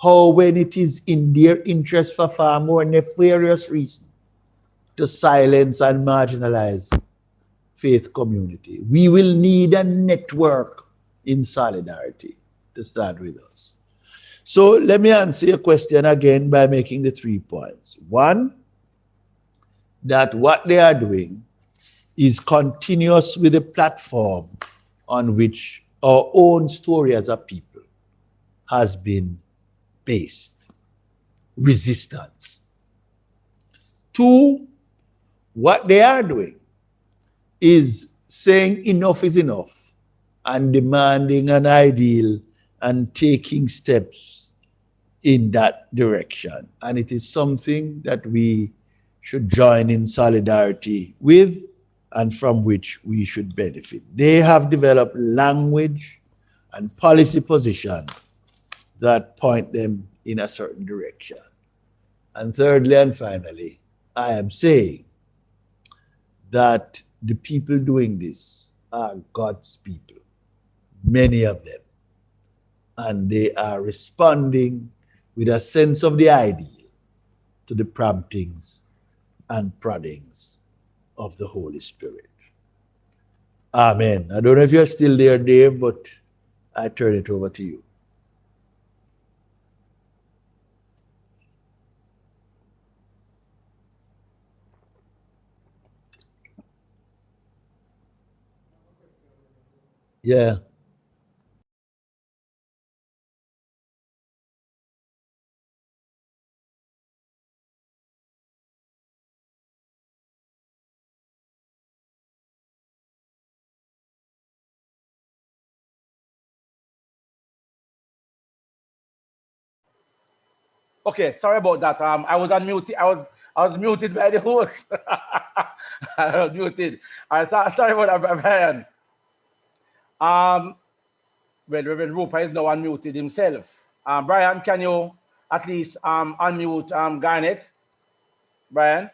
[SPEAKER 2] how, when it is in their interest for far more nefarious reasons, to silence and marginalize faith community. We will need a network in solidarity to start with us. So let me answer your question again by making the 3 points. One, that what they are doing is continuous with the platform on which our own story as a people has been based. Resistance. Two, what they are doing is saying enough is enough and demanding an ideal and taking steps in that direction. And it is something that we should join in solidarity with and from which we should benefit. They have developed language and policy positions that point them in a certain direction. And thirdly and finally, I am saying that the people doing this are God's people, many of them. And they are responding with a sense of the ideal to the promptings and proddings of the Holy Spirit. Amen. I don't know if you're still there, Dave, but I turn it over to you. Yeah.
[SPEAKER 1] Okay, sorry about that. I was unmuted. I was muted by the host. I was muted. Sorry about that, Brian. Um, well, Reverend Rupert is now unmuted himself. Brian, can you at least unmute Garnet? Brian?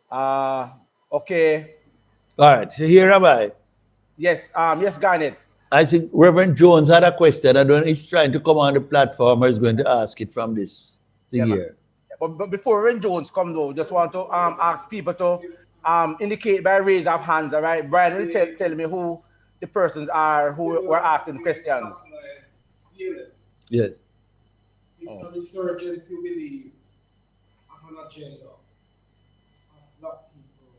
[SPEAKER 1] Uh, okay.
[SPEAKER 2] All right, so here am I.
[SPEAKER 1] Yes, Garnet.
[SPEAKER 2] I think Reverend Jones had a question. I don't know if he's trying to come on the platform or is going to ask it from this thing
[SPEAKER 1] Yeah,
[SPEAKER 2] here.
[SPEAKER 1] but before Reverend Jones come though, just want to ask people to indicate by raise of hands, all right? Brian, will you tell me who the persons are who were asking questions?
[SPEAKER 2] Yes.
[SPEAKER 5] It's a resurgence, you believe, of an agenda of black people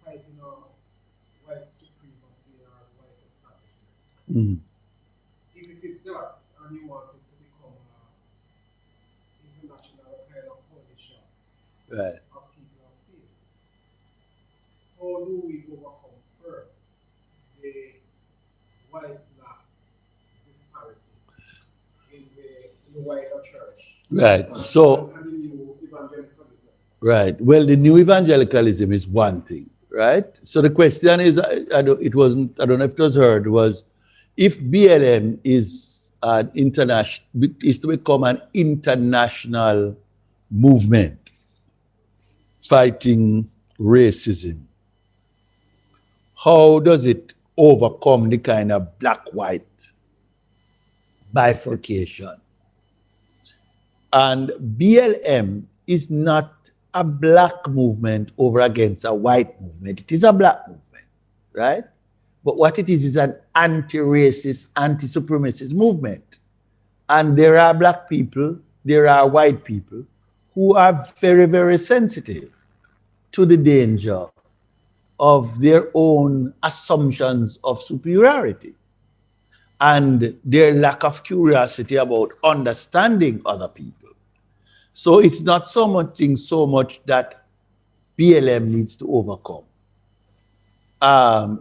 [SPEAKER 5] fighting on white supremacy or white establishment.
[SPEAKER 2] Mm.
[SPEAKER 5] If it is that, and you want it to become an international kind of coalition
[SPEAKER 2] Right.
[SPEAKER 5] of people of faith, how do we overcome first the white-black disparity in the wider church?
[SPEAKER 2] Right. So,
[SPEAKER 5] And the new evangelicalism.
[SPEAKER 2] right. Well, the new evangelicalism is one thing, right? So the question is, I don't know if it was heard, was if BLM is an international, is to become an international movement fighting racism, how does it overcome the kind of black-white bifurcation? And BLM is not a black movement over against a white movement. It is a black movement, right? But what it is an anti-racist, anti-supremacist movement. And there are black people, there are white people who are very, very sensitive to the danger of their own assumptions of superiority and their lack of curiosity about understanding other people. So it's not so much that BLM needs to overcome.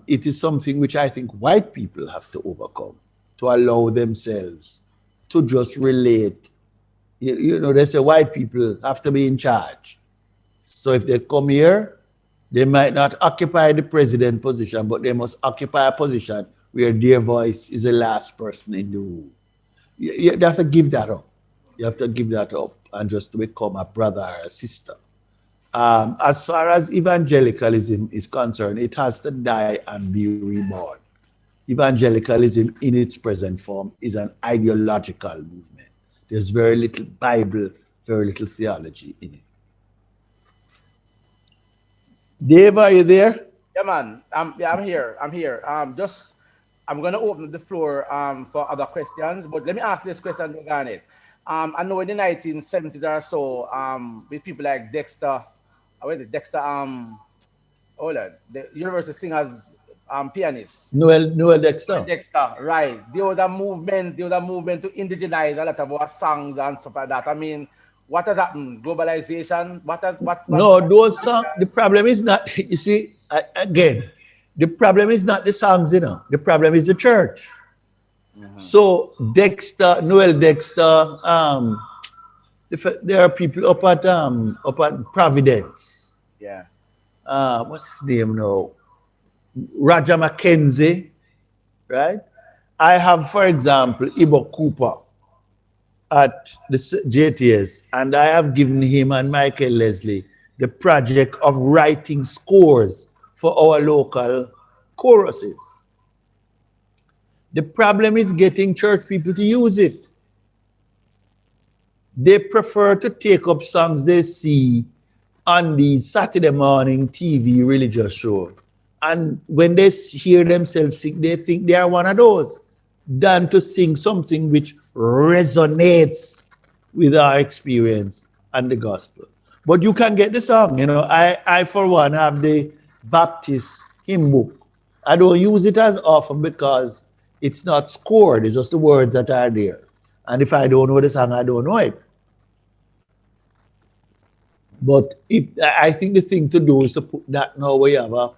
[SPEAKER 2] It is something which I think white people have to overcome, to allow themselves to just relate. You know, they say white people have to be in charge. So if they come here, they might not occupy the president position, but they must occupy a position where their voice is the last person in the room. You have to give that up. You have to give that up and just to become a brother or a sister. As far as evangelicalism is concerned, it has to die and be reborn. Evangelicalism in its present form is an ideological movement. There's very little Bible, very little theology in it. Dave, are you there?
[SPEAKER 1] Yeah, man. I'm here. I'm gonna open the floor for other questions, but let me ask this question to Garnet. I know in the 1970s or so, with people like Dexter, where is it? Dexter, hold on, the Universal Singers pianist.
[SPEAKER 2] Noel Dexter.
[SPEAKER 1] Dexter, right. There was a movement to indigenize a lot of our songs and stuff like that. I mean, what has happened? Globalization?
[SPEAKER 2] No, those songs, the problem is not, you see, again, the problem is not the songs, you know. The problem is the church. So Dexter, Noel Dexter, there are people up at Providence.
[SPEAKER 1] Yeah.
[SPEAKER 2] What's his name now? Roger Mackenzie, right? I have, for example, Ibo Cooper at the JTS, and I have given him and Michael Leslie the project of writing scores for our local choruses. The problem is getting church people to use it. They prefer to take up songs they see on the Saturday morning TV religious show. And when they hear themselves sing, they think they are one of those, than to sing something which resonates with our experience and the gospel. But you can get the song. You know, I for one, have the Baptist hymn book. I don't use it as often because it's not scored. It's just the words that are there. And if I don't know the song, I don't know it. But I think the thing to do is to put that now where you have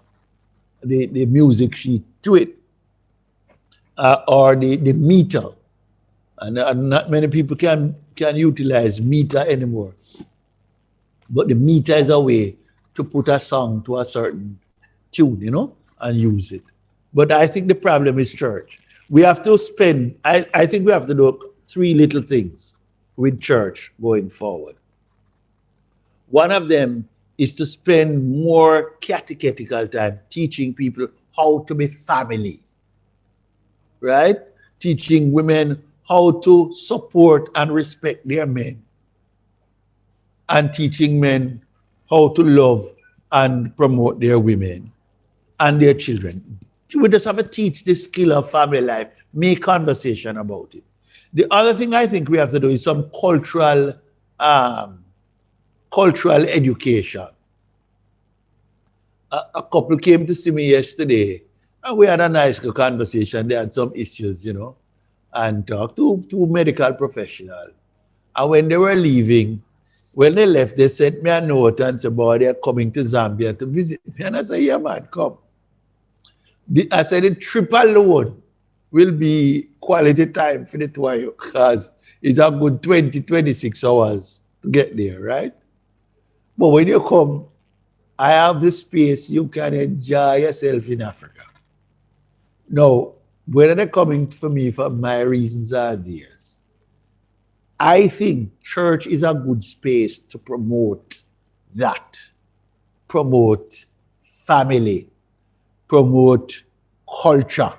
[SPEAKER 2] the music sheet to it, or the meter. And not many people can utilize meter anymore. But the meter is a way to put a song to a certain tune, you know, and use it. But I think the problem is church. We have to spend, I think we have to do 3 little things with church going forward. One of them is to spend more catechetical time teaching people how to be family, right? Teaching women how to support and respect their men, and teaching men how to love and promote their women and their children. We just have to teach the skill of family life, make conversation about it. The other thing I think we have to do is some cultural education. A couple came to see me yesterday, and we had a nice conversation. They had some issues, you know, and talked to medical professionals. And when they were leaving, when they left, they sent me a note and said, boy, they're coming to Zambia to visit me. And I said, yeah, man, come. I said, the trip alone will be quality time for the two of you, because it's a good 26 hours to get there, right? But when you come, I have the space, you can enjoy yourself in Africa. Now, whether they're coming for me for my reasons or theirs, I think church is a good space to promote that, promote family, promote culture.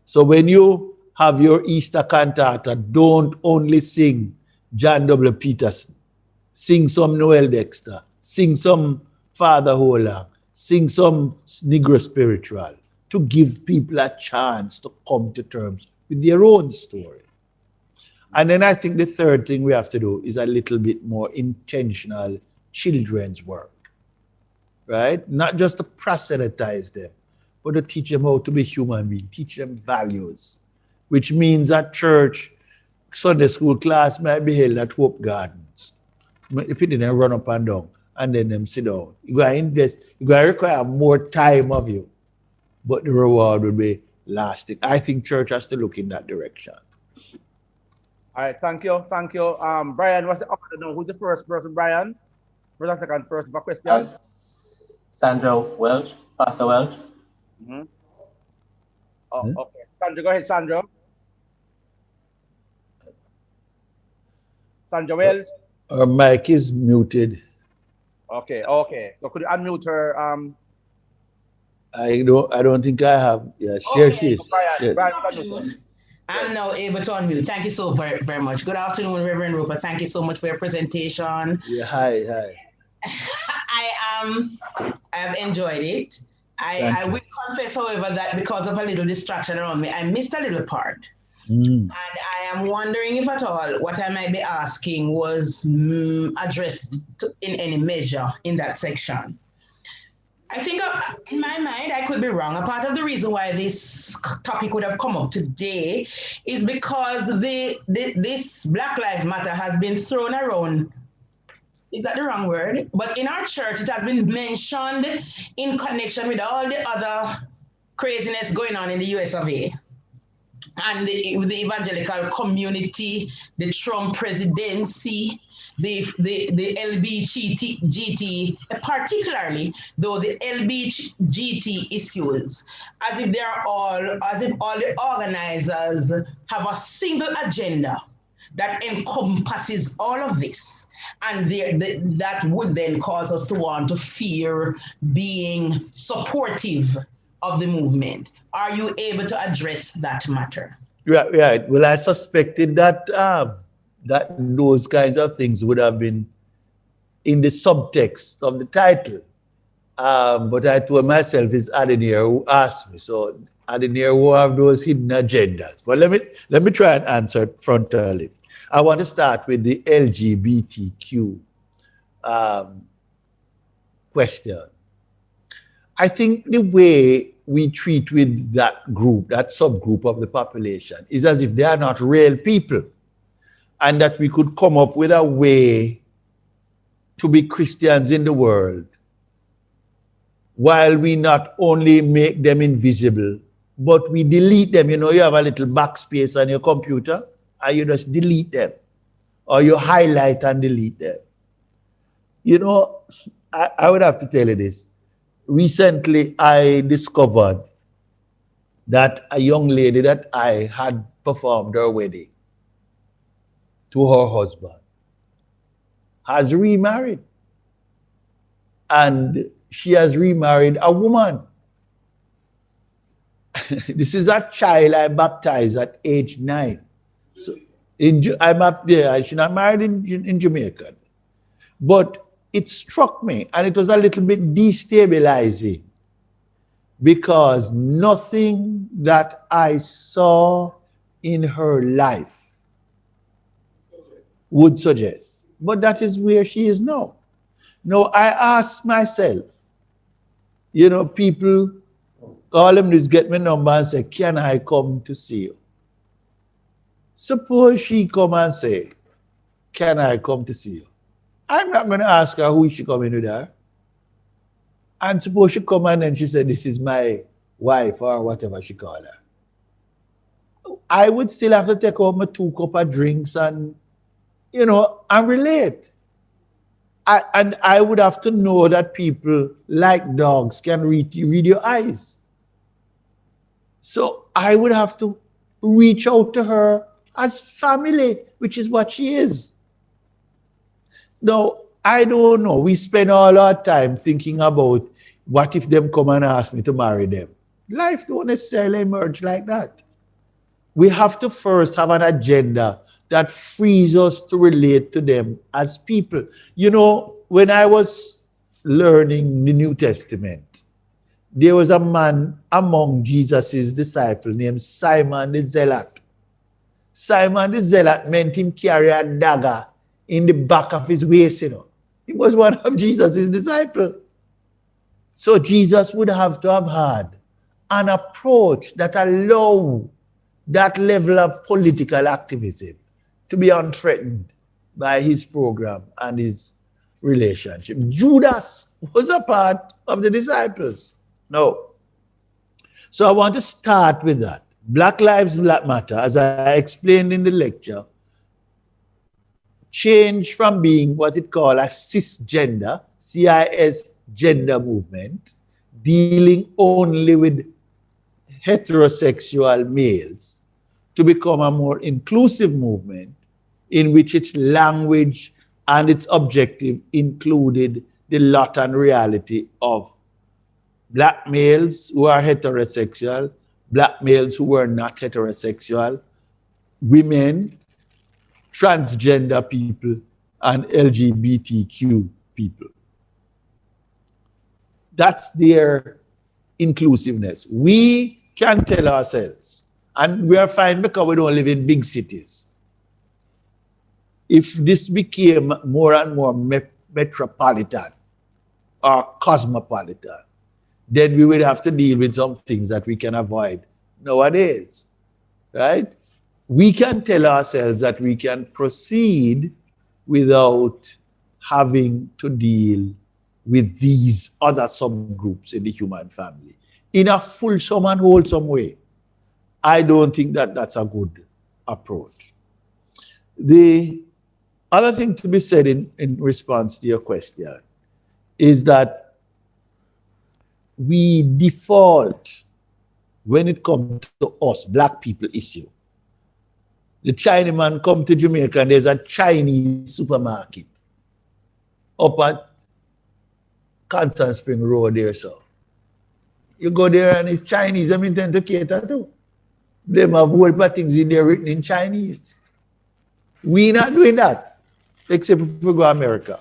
[SPEAKER 2] So when you have your Easter cantata, don't only sing John W. Peterson. Sing some Noel Dexter. Sing some Father Hola. Sing some Negro spiritual, to give people a chance to come to terms with their own story. And then I think the third thing we have to do is a little bit more intentional children's work, right? Not just to proselytize them, but to teach them how to be human beings, teach them values, which means at church, Sunday school class might be held at Hope Gardens. If you didn't run up and down, and then them sit down. You're going to invest, you're going to require more time of you, but the reward will be lasting. I think church has to look in that direction.
[SPEAKER 1] All right, thank you. Brian, what's the order now? Who's the first person, Brian? First and second person for questions?
[SPEAKER 3] Sandra Welch, Pastor Welch.
[SPEAKER 1] Mm-hmm. Oh, okay. Sandra, go ahead, Sandra. Sandra Wells.
[SPEAKER 2] Her mic is muted.
[SPEAKER 1] Okay. So could you unmute her?
[SPEAKER 2] I don't think I have. Yeah, here she is.
[SPEAKER 1] Brian,
[SPEAKER 6] I'm now able to unmute. Thank you so very, very much. Good afternoon, Reverend Roper. Thank you so much for your presentation.
[SPEAKER 2] Yeah, hi.
[SPEAKER 6] I've enjoyed it. I will confess, however, that because of a little distraction around me, I missed a little part. And I am wondering if at all what I might be asking was addressed in any measure in that section. I think in my mind, I could be wrong. A part of the reason why this topic would have come up today is because this Black Lives Matter has been thrown around. Is that the wrong word? But in our church, it has been mentioned in connection with all the other craziness going on in the US of A. And the evangelical community, the Trump presidency, the LBGT, particularly though the LBGT issues, as if all the organizers have a single agenda that encompasses all of this, and that would then cause us to want to fear being supportive of the movement. Are you able to address that matter?
[SPEAKER 2] Right. Well, I suspected that that those kinds of things would have been in the subtext of the title. But I told myself it's Adenir who asked me. So Adenir who have those hidden agendas. But let me try and answer it frontally. I want to start with the LGBTQ question. I think the way we treat with that group, that subgroup of the population, is as if they are not real people, and that we could come up with a way to be Christians in the world while we not only make them invisible, but we delete them. You know, you have a little backspace on your computer and you just delete them, or you highlight and delete them. You know, I would have to tell you this. Recently, I discovered that a young lady that I had performed her wedding to her husband has remarried. And she has remarried a woman. This is a child I baptized at age 9. So I'm up there. She's not married in Jamaica. But it struck me, and it was a little bit destabilizing, because nothing that I saw in her life would suggest. But that is where she is now. Now, I ask myself, you know, people, all them do is get my number and say, can I come to see you? Suppose she come and say, can I come to see you? I'm not going to ask her who is she coming with her. And suppose she come and then she said, this is my wife, or whatever she call her. I would still have to take out my 2 cups of drinks and, you know, and relate. And I would have to know that people, like dogs, can read your eyes. So I would have to reach out to her as family, which is what she is. Now, I don't know. We spend all our time thinking about what if them come and ask me to marry them. Life don't necessarily emerge like that. We have to first have an agenda that frees us to relate to them as people. You know, when I was learning the New Testament, there was a man among Jesus' disciples named Simon the Zealot. Simon the Zealot meant him carry a dagger in the back of his waist, you know. He was one of Jesus' disciples. So Jesus would have to have had an approach that allowed that level of political activism to be unthreatened by his program and his relationship. Judas was a part of the disciples. No. So I want to start with that. Black Lives Matter, as I explained in the lecture, changed from being what it called a cisgender, CIS gender movement, dealing only with heterosexual males, to become a more inclusive movement in which its language and its objective included the lot and reality of black males who are heterosexual, black males who were not heterosexual, women, transgender people, and LGBTQ people. That's their inclusiveness. We can tell ourselves, and we are fine because we don't live in big cities. If this became more and more metropolitan or cosmopolitan, then we would have to deal with some things that we can avoid nowadays, right? We can tell ourselves that we can proceed without having to deal with these other subgroups in the human family in a fulsome and wholesome way. I don't think that that's a good approach. The other thing to be said in response to your question is that we default when it comes to us, black people issue. The Chinaman come to Jamaica and there's a Chinese supermarket up at Constant Spring Road there, so. You go there and it's Chinese, them intend to cater to. Them have whole lot of things in there written in Chinese. We not doing that, except if we go to America.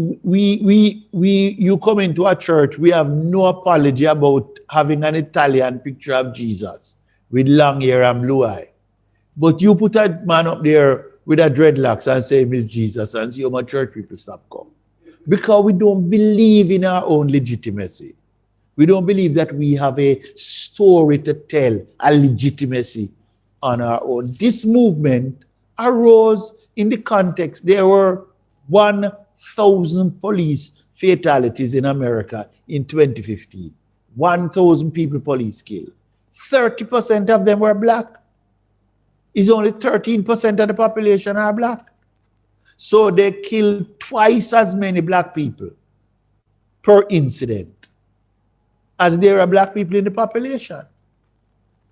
[SPEAKER 2] You come into a church, we have no apology about having an Italian picture of Jesus with long hair and blue eye. But you put a man up there with a dreadlocks and say, Miss Jesus, and see how much church people stop come. Because we don't believe in our own legitimacy. We don't believe that we have a story to tell, a legitimacy on our own. This movement arose in the context. There were 1,000 police fatalities in America in 2015. 1,000 people police killed. 30% of them were black. It's only 13% of the population are black. So they killed twice as many black people per incident as there are black people in the population.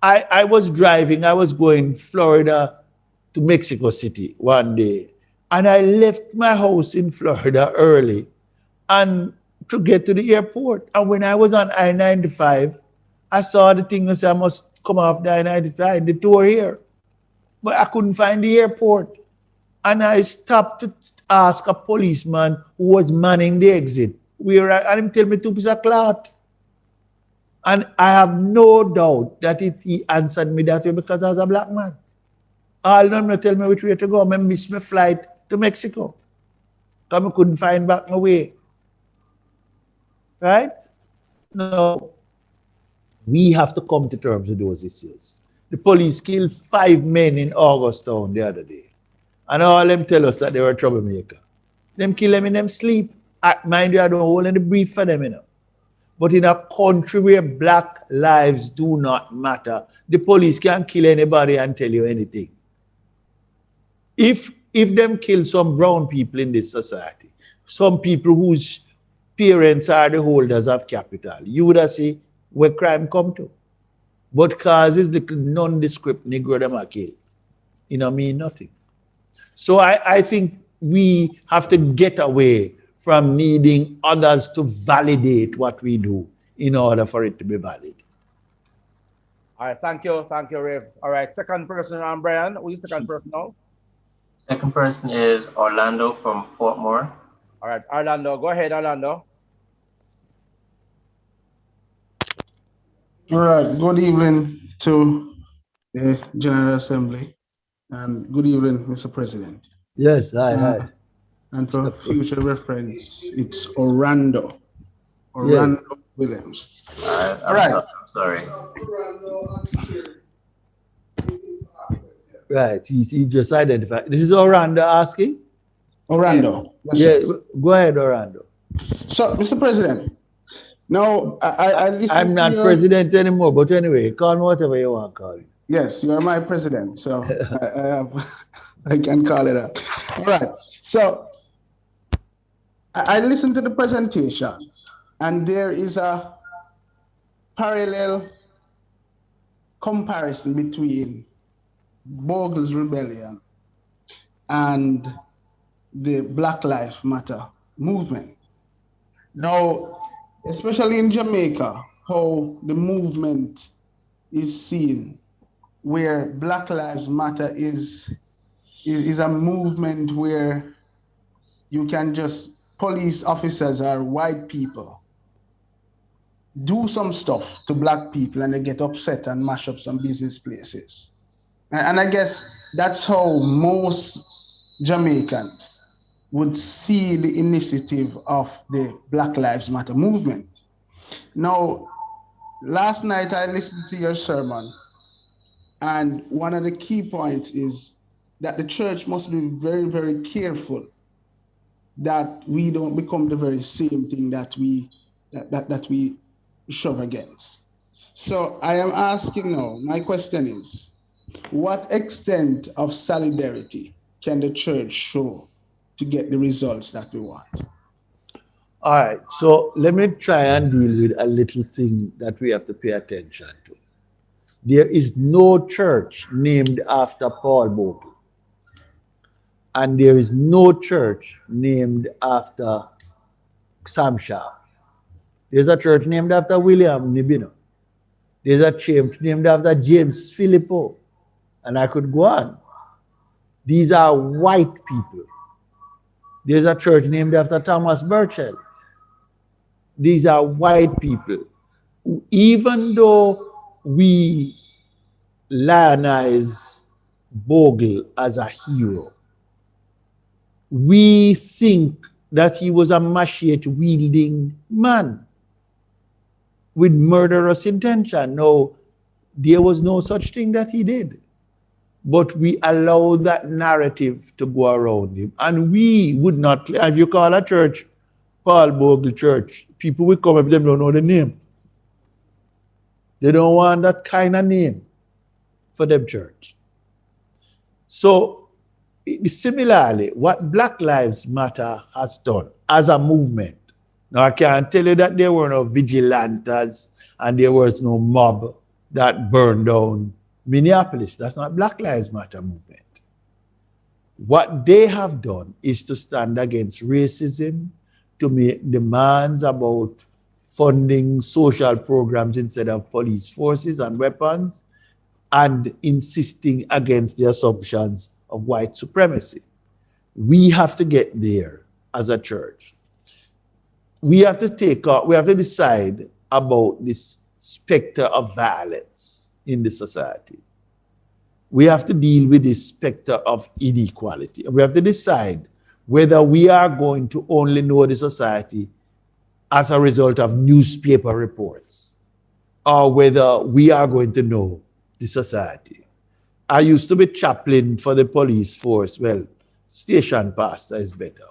[SPEAKER 2] I was driving, I was going Florida to Mexico City one day, and I left my house in Florida early and to get to the airport. And when I was on I-95, I saw the thing and said, I must come off the I-95, the tour here. But I couldn't find the airport. And I stopped to ask a policeman who was manning the exit. And he told me 2 pieces of cloth. And I have no doubt that he answered me that way because I was a black man. All of them tell me which way to go. I missed my flight to Mexico because I couldn't find back my way. Right? No. We have to come to terms with those issues. The police killed 5 men in Augustown the other day. And all them tell us that they were a troublemaker. Them kill them in them sleep. Mind you, I don't hold any brief for them, you know. But in a country where black lives do not matter, the police can't kill anybody and tell you anything. If them kill some brown people in this society, some people whose parents are the holders of capital, you would have seen where crime come to. But because it's the nondescript Negro them are killed, you know, mean nothing. So I think we have to get away from needing others to validate what we do in order for it to be valid.
[SPEAKER 1] All right, thank you, Rev. All right, second person, Brian. Who is the second person now?
[SPEAKER 3] Second person is Orlando from Fort Moore.
[SPEAKER 1] All right, Orlando, go ahead, Orlando.
[SPEAKER 5] All right, good evening to the General Assembly and good evening, Mr. President.
[SPEAKER 2] Yes, hi.
[SPEAKER 5] And for future reference, it's Orlando Williams.
[SPEAKER 3] All right. I'm sorry.
[SPEAKER 2] Right, he just identified. This is Orlando asking?
[SPEAKER 5] Orlando.
[SPEAKER 2] Yes, yeah, go ahead, Orlando.
[SPEAKER 5] So, Mr. President, now
[SPEAKER 2] I'm not president anymore, but anyway, call me whatever you want to call it.
[SPEAKER 5] Yes, you are my president, so I can call it that. All right, so I listened to the presentation, and there is a parallel comparison between Bogle's rebellion and the Black Lives Matter movement. Now, especially in Jamaica, how the movement is seen, where Black Lives Matter is a movement where you can just, police officers are white people, do some stuff to black people and they get upset and mash up some business places. And I guess that's how most Jamaicans would see the initiative of the Black Lives Matter movement. Now, last night I listened to your sermon, and one of the key points is that the church must be very, very careful that we don't become the very same thing that we shove against. So I am asking now, my question is, what extent of solidarity can the church show to get the results that we want?
[SPEAKER 2] All right, so let me try and deal with a little thing that we have to pay attention to. There is no church named after Paul Bogle. And there is no church named after Sam Sharp. There's a church named after William Nibino. There's a church named after James Philippo. And I could go on. These are white people. There's a church named after Thomas Burchell. These are white people. Even though we lionize Bogle as a hero, we think that he was a machete-wielding man with murderous intention. No, there was no such thing that he did. But we allow that narrative to go around him. And we would not, if you call a church Paul Bogle Church, people will come if they don't know the name. They don't want that kind of name for them church. So similarly, what Black Lives Matter has done as a movement, now I can't tell you that there were no vigilantes and there was no mob that burned down Minneapolis. That's not Black Lives Matter movement. What they have done is to stand against racism, to make demands about funding social programs instead of police forces and weapons, and insisting against the assumptions of white supremacy. We have to get there as a church. We have to decide about this specter of violence in the society. We have to deal with this specter of inequality. We have to decide whether we are going to only know the society as a result of newspaper reports, or whether we are going to know the society. I used to be chaplain for the police force. Well, station pastor is better.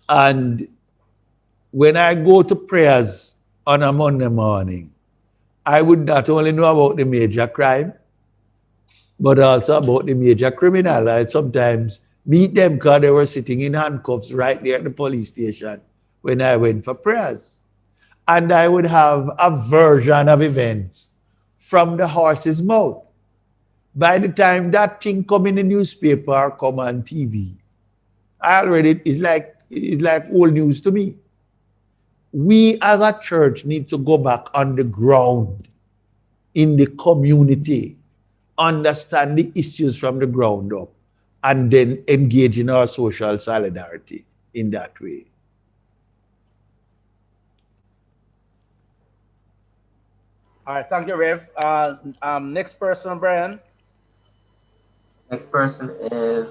[SPEAKER 2] And when I go to prayers on a Monday morning, I would not only know about the major crime, but also about the major criminal. I'd sometimes meet them because they were sitting in handcuffs right there at the police station when I went for prayers. And I would have a version of events from the horse's mouth. By the time that thing come in the newspaper or come on TV, it's like old news to me. We as a church need to go back on the ground in the community, understand the issues from the ground up, and then engage in our social solidarity in that way.
[SPEAKER 1] All right, thank you, Rev. Next person, Brian.
[SPEAKER 3] Next person is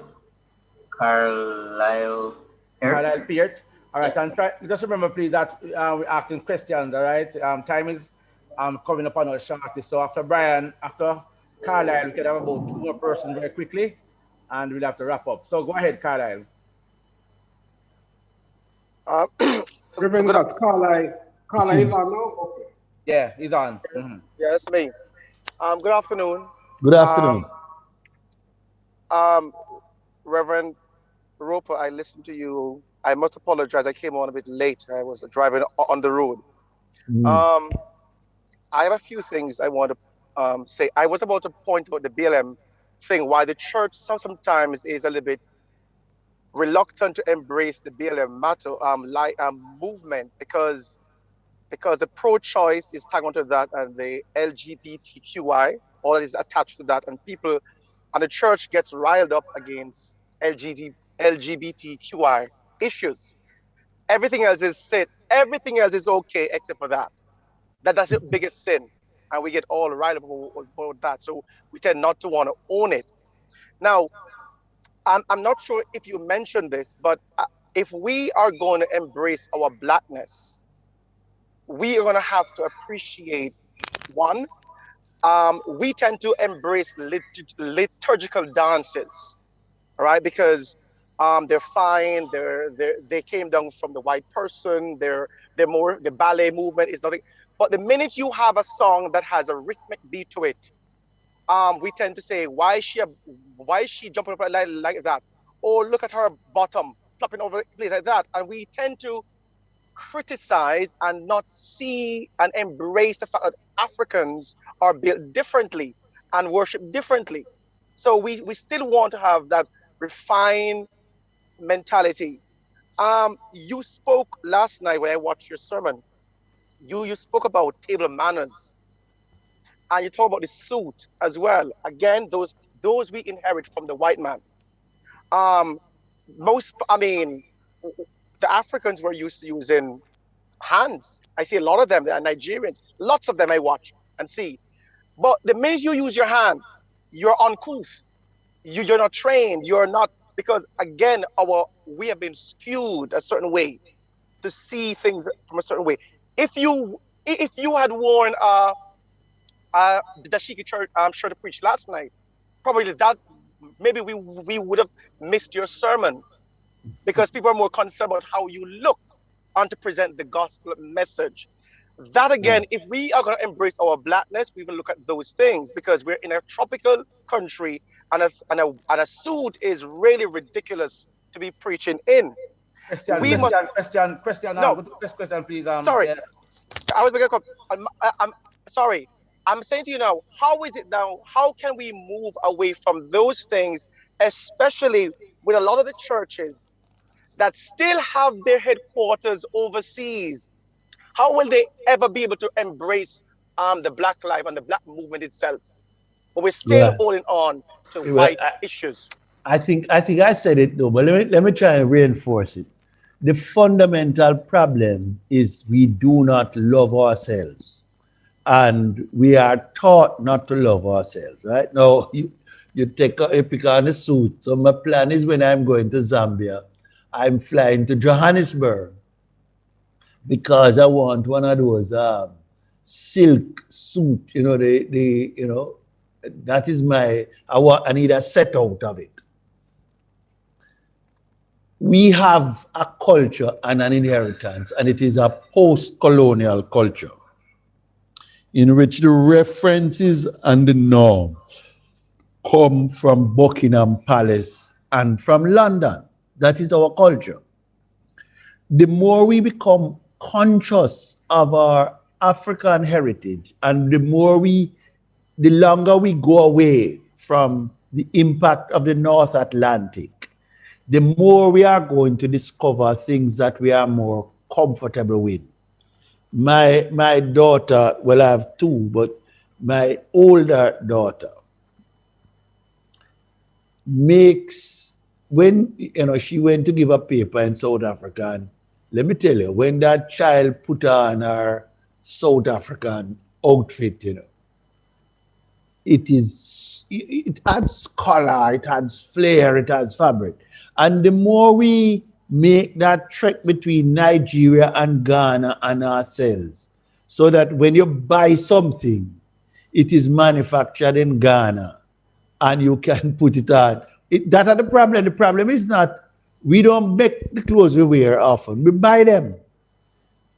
[SPEAKER 3] Carlisle
[SPEAKER 1] Carlisle Peart. All right, and just remember, please, that we're asking questions, all right? Time is coming up on us shortly. So after Brian, after Carlisle, we can have about 2 more persons very quickly, and we'll have to wrap up. So go ahead, Carlisle.
[SPEAKER 5] Reverend Carlisle is on now? Okay.
[SPEAKER 1] Yeah, he's on. Mm-hmm.
[SPEAKER 7] Yeah, that's me. Good afternoon.
[SPEAKER 2] Good afternoon.
[SPEAKER 7] Reverend Roper, I listened to you. I must apologize. I came on a bit late. I was driving on the road. I have a few things I want to say. I was about to point out the BLM thing, why the church sometimes is a little bit reluctant to embrace the BLM matter movement because the pro-choice is tagged onto that, and the LGBTQI, all that is attached to that, and people, and the church gets riled up against LGBTQI issues. Everything else is said. Everything else is okay except for that. That's the biggest sin, and we get all riled up about that. So we tend not to want to own it. Now, I'm not sure if you mentioned this, but if we are going to embrace our Blackness, we are going to have to appreciate, one, we tend to embrace liturgical dances, all right? Because they're fine. They came down from the white person. They're more, the ballet movement is nothing. But the minute you have a song that has a rhythmic beat to it, we tend to say, why is she jumping up like that? Or look at her bottom flopping over the place like that. And we tend to criticize and not see and embrace the fact that Africans are built differently and worship differently. So we still want to have that refined mentality. You spoke last night when I watched your sermon. You spoke about table manners, and you talk about the suit as well. Again, those we inherit from the white man. The Africans were used to using hands. I see a lot of them. They are Nigerians. Lots of them I watch and see. But the minute you use your hand, you're uncouth. You're not trained. You're not, because again, we have been skewed a certain way to see things from a certain way. If you had worn the dashiki church shirt to preach last night, probably that maybe we would have missed your sermon, because people are more concerned about how you look and to present the gospel message. That again, if we are going to embrace our blackness, we will look at those things because we're in a tropical country and a suit is really ridiculous to be preaching in. We must
[SPEAKER 1] Question.
[SPEAKER 7] no.
[SPEAKER 1] Go to the first question, please.
[SPEAKER 7] Sorry,
[SPEAKER 1] Yeah.
[SPEAKER 7] I was making I'm sorry. I'm saying to you now, how is it now? How can we move away from those things, especially with a lot of the churches that still have their headquarters overseas? How will they ever be able to embrace the black life and the black movement itself? But we're still
[SPEAKER 2] Right.
[SPEAKER 7] holding on to
[SPEAKER 2] Well,
[SPEAKER 7] white issues.
[SPEAKER 2] I think I said it though, but let me try and reinforce it. The fundamental problem is we do not love ourselves, and we are taught not to love ourselves. Right now, you pick on a suit. So my plan is when I'm going to Zambia, I'm flying to Johannesburg because I want one of those silk suit. You know, that is I need a set out of it. We have a culture and an inheritance, and it is a post-colonial culture in which the references and the norm come from Buckingham Palace and from London. That is our culture. The more we become conscious of our African heritage and the longer we go away from the impact of the North Atlantic, the more we are going to discover things that we are more comfortable with. My daughter, well, I have two, but my older daughter when she went to give a paper in South Africa, and let me tell you, when that child put on her South African outfit, it adds color, it adds flair, it adds fabric. And the more we make that trek between Nigeria and Ghana and ourselves, so that when you buy something, it is manufactured in Ghana and you can put it on. That's the problem. The problem is not, we don't make the clothes we wear often, we buy them.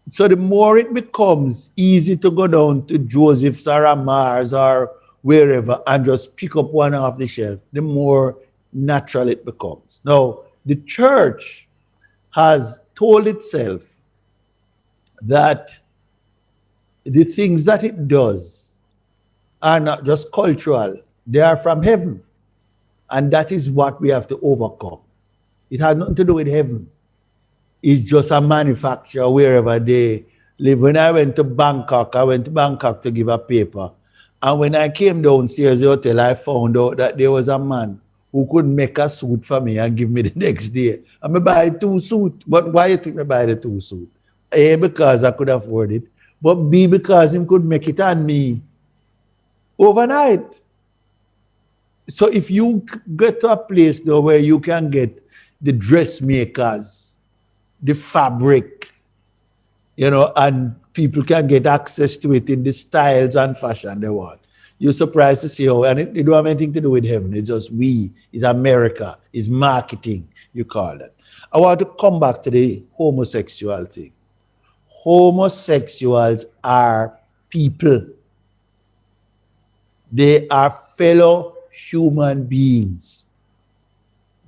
[SPEAKER 2] So the more it becomes easy to go down to Joseph's or Mars or wherever and just pick up one off the shelf, the more natural it becomes. Now, the church has told itself that the things that it does are not just cultural, they are from heaven. And that is what we have to overcome. It has nothing to do with heaven. It's just a manufacturer wherever they live. When I went to Bangkok to give a paper. And when I came downstairs the hotel, I found out that there was a man who could make a suit for me and give me the next day. I buy 2 suits. But why you think I buy the 2 suits? A, because I could afford it. But B, because him could make it on me overnight. So if you get to a place though where you can get the dressmakers, the fabric, and people can get access to it in the styles and fashion they want, you're surprised to see how, and it don't have anything to do with heaven. It's just it's America, it's marketing, you call it. I want to come back to the homosexual thing. Homosexuals are people. They are fellow human beings.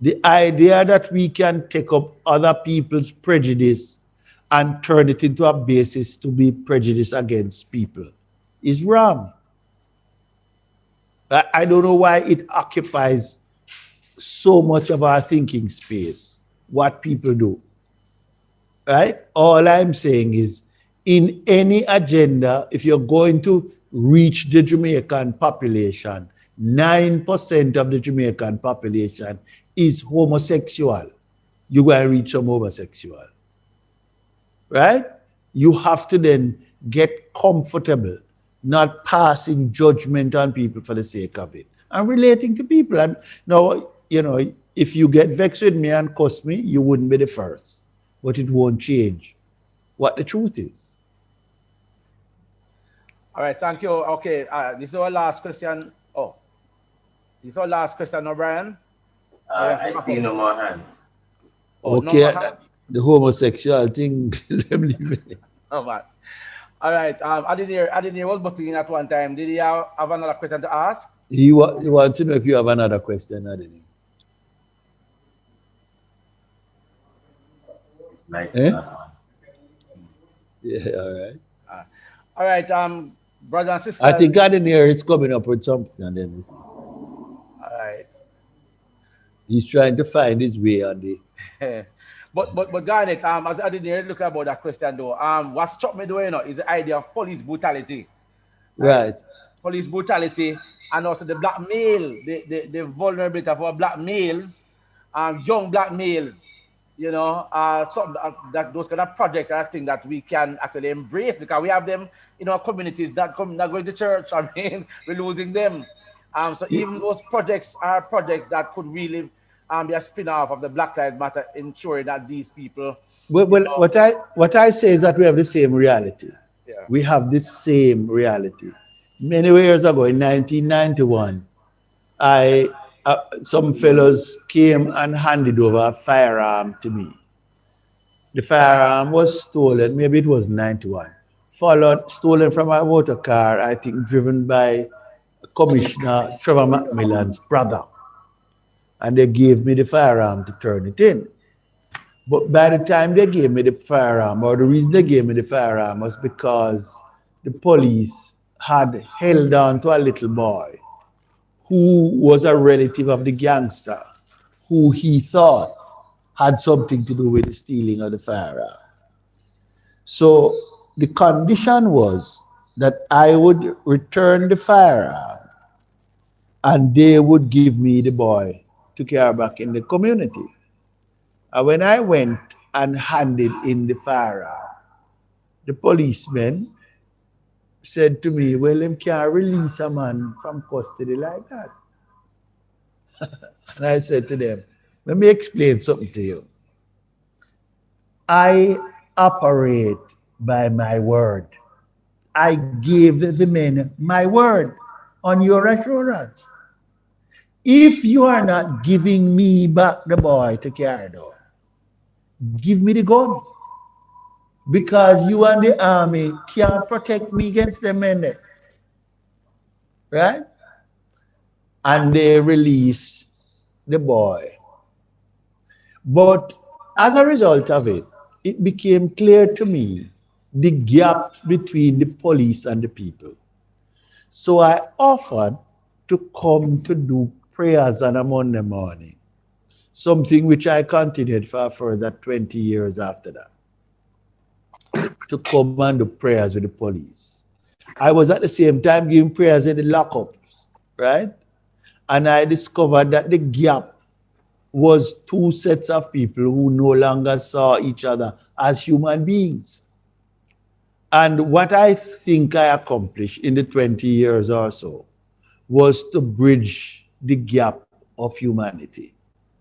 [SPEAKER 2] The idea that we can take up other people's prejudice and turn it into a basis to be prejudiced against people is wrong. I don't know why it occupies so much of our thinking space, what people do. Right? All I'm saying is, in any agenda, if you're going to reach the Jamaican population, 9% of the Jamaican population is homosexual. You're going to reach some homosexual. Right? You have to then get comfortable not passing judgment on people for the sake of it and relating to people. And now, if you get vexed with me and cuss me, you wouldn't be the first, but it won't change what the truth is.
[SPEAKER 1] All right, thank you. Okay, this is our last question. Oh, this is our last question, O'Brien.
[SPEAKER 3] I see no more hands.
[SPEAKER 1] Oh,
[SPEAKER 2] okay,
[SPEAKER 1] no more hands?
[SPEAKER 2] the homosexual thing, let me leave it.
[SPEAKER 1] Oh, man. All right. Adinier was butting at one time. Did he have another question to ask?
[SPEAKER 2] He wants to know if you have another question, Adini. Eh? Yeah, all right.
[SPEAKER 1] All right, brothers and sisters.
[SPEAKER 2] I think Adinier is coming up with something, and then
[SPEAKER 1] All right.
[SPEAKER 2] he's trying to find his way on the.
[SPEAKER 1] But Garnet, as I didn't look about that question though. What struck me though, is the idea of police brutality.
[SPEAKER 2] Right.
[SPEAKER 1] Police brutality, and also the black male, the vulnerability of our black males, young black males. Some that those kind of projects I think that we can actually embrace because we have them in our communities that not going to church. I mean, we're losing them. So even those projects are projects that could really be a spin-off of the Black Lives Matter, ensuring that these people.
[SPEAKER 2] Well, what I say is that we have the same reality.
[SPEAKER 1] Yeah.
[SPEAKER 2] We have the same reality. Many years ago, in 1991, some fellows came and handed over a firearm to me. The firearm was stolen, maybe it was 91. Stolen from a motor car, I think driven by Commissioner Trevor Macmillan's brother. And they gave me the firearm to turn it in. But by the time they gave me the firearm, or the reason they gave me the firearm was because the police had held on to a little boy who was a relative of the gangster, who he thought had something to do with the stealing of the firearm. So the condition was that I would return the firearm and they would give me the boy to care back in the community. And when I went and handed in the firearm, the policeman said to me, well, him can't release a man from custody like that. And I said to them, let me explain something to you. I operate by my word. I gave the men my word on your assurance. If you are not giving me back the boy to carry on, give me the gun. Because you and the army can't protect me against them men there. Right? And they release the boy. But as a result of it, it became clear to me the gap between the police and the people. So I offered to come to do prayers on a Monday morning, something which I continued for a further 20 years after that, to come and do prayers with the police. I was at the same time giving prayers in the lockups, right? And I discovered that the gap was two sets of people who no longer saw each other as human beings. And what I think I accomplished in the 20 years or so was to bridge the gap of humanity,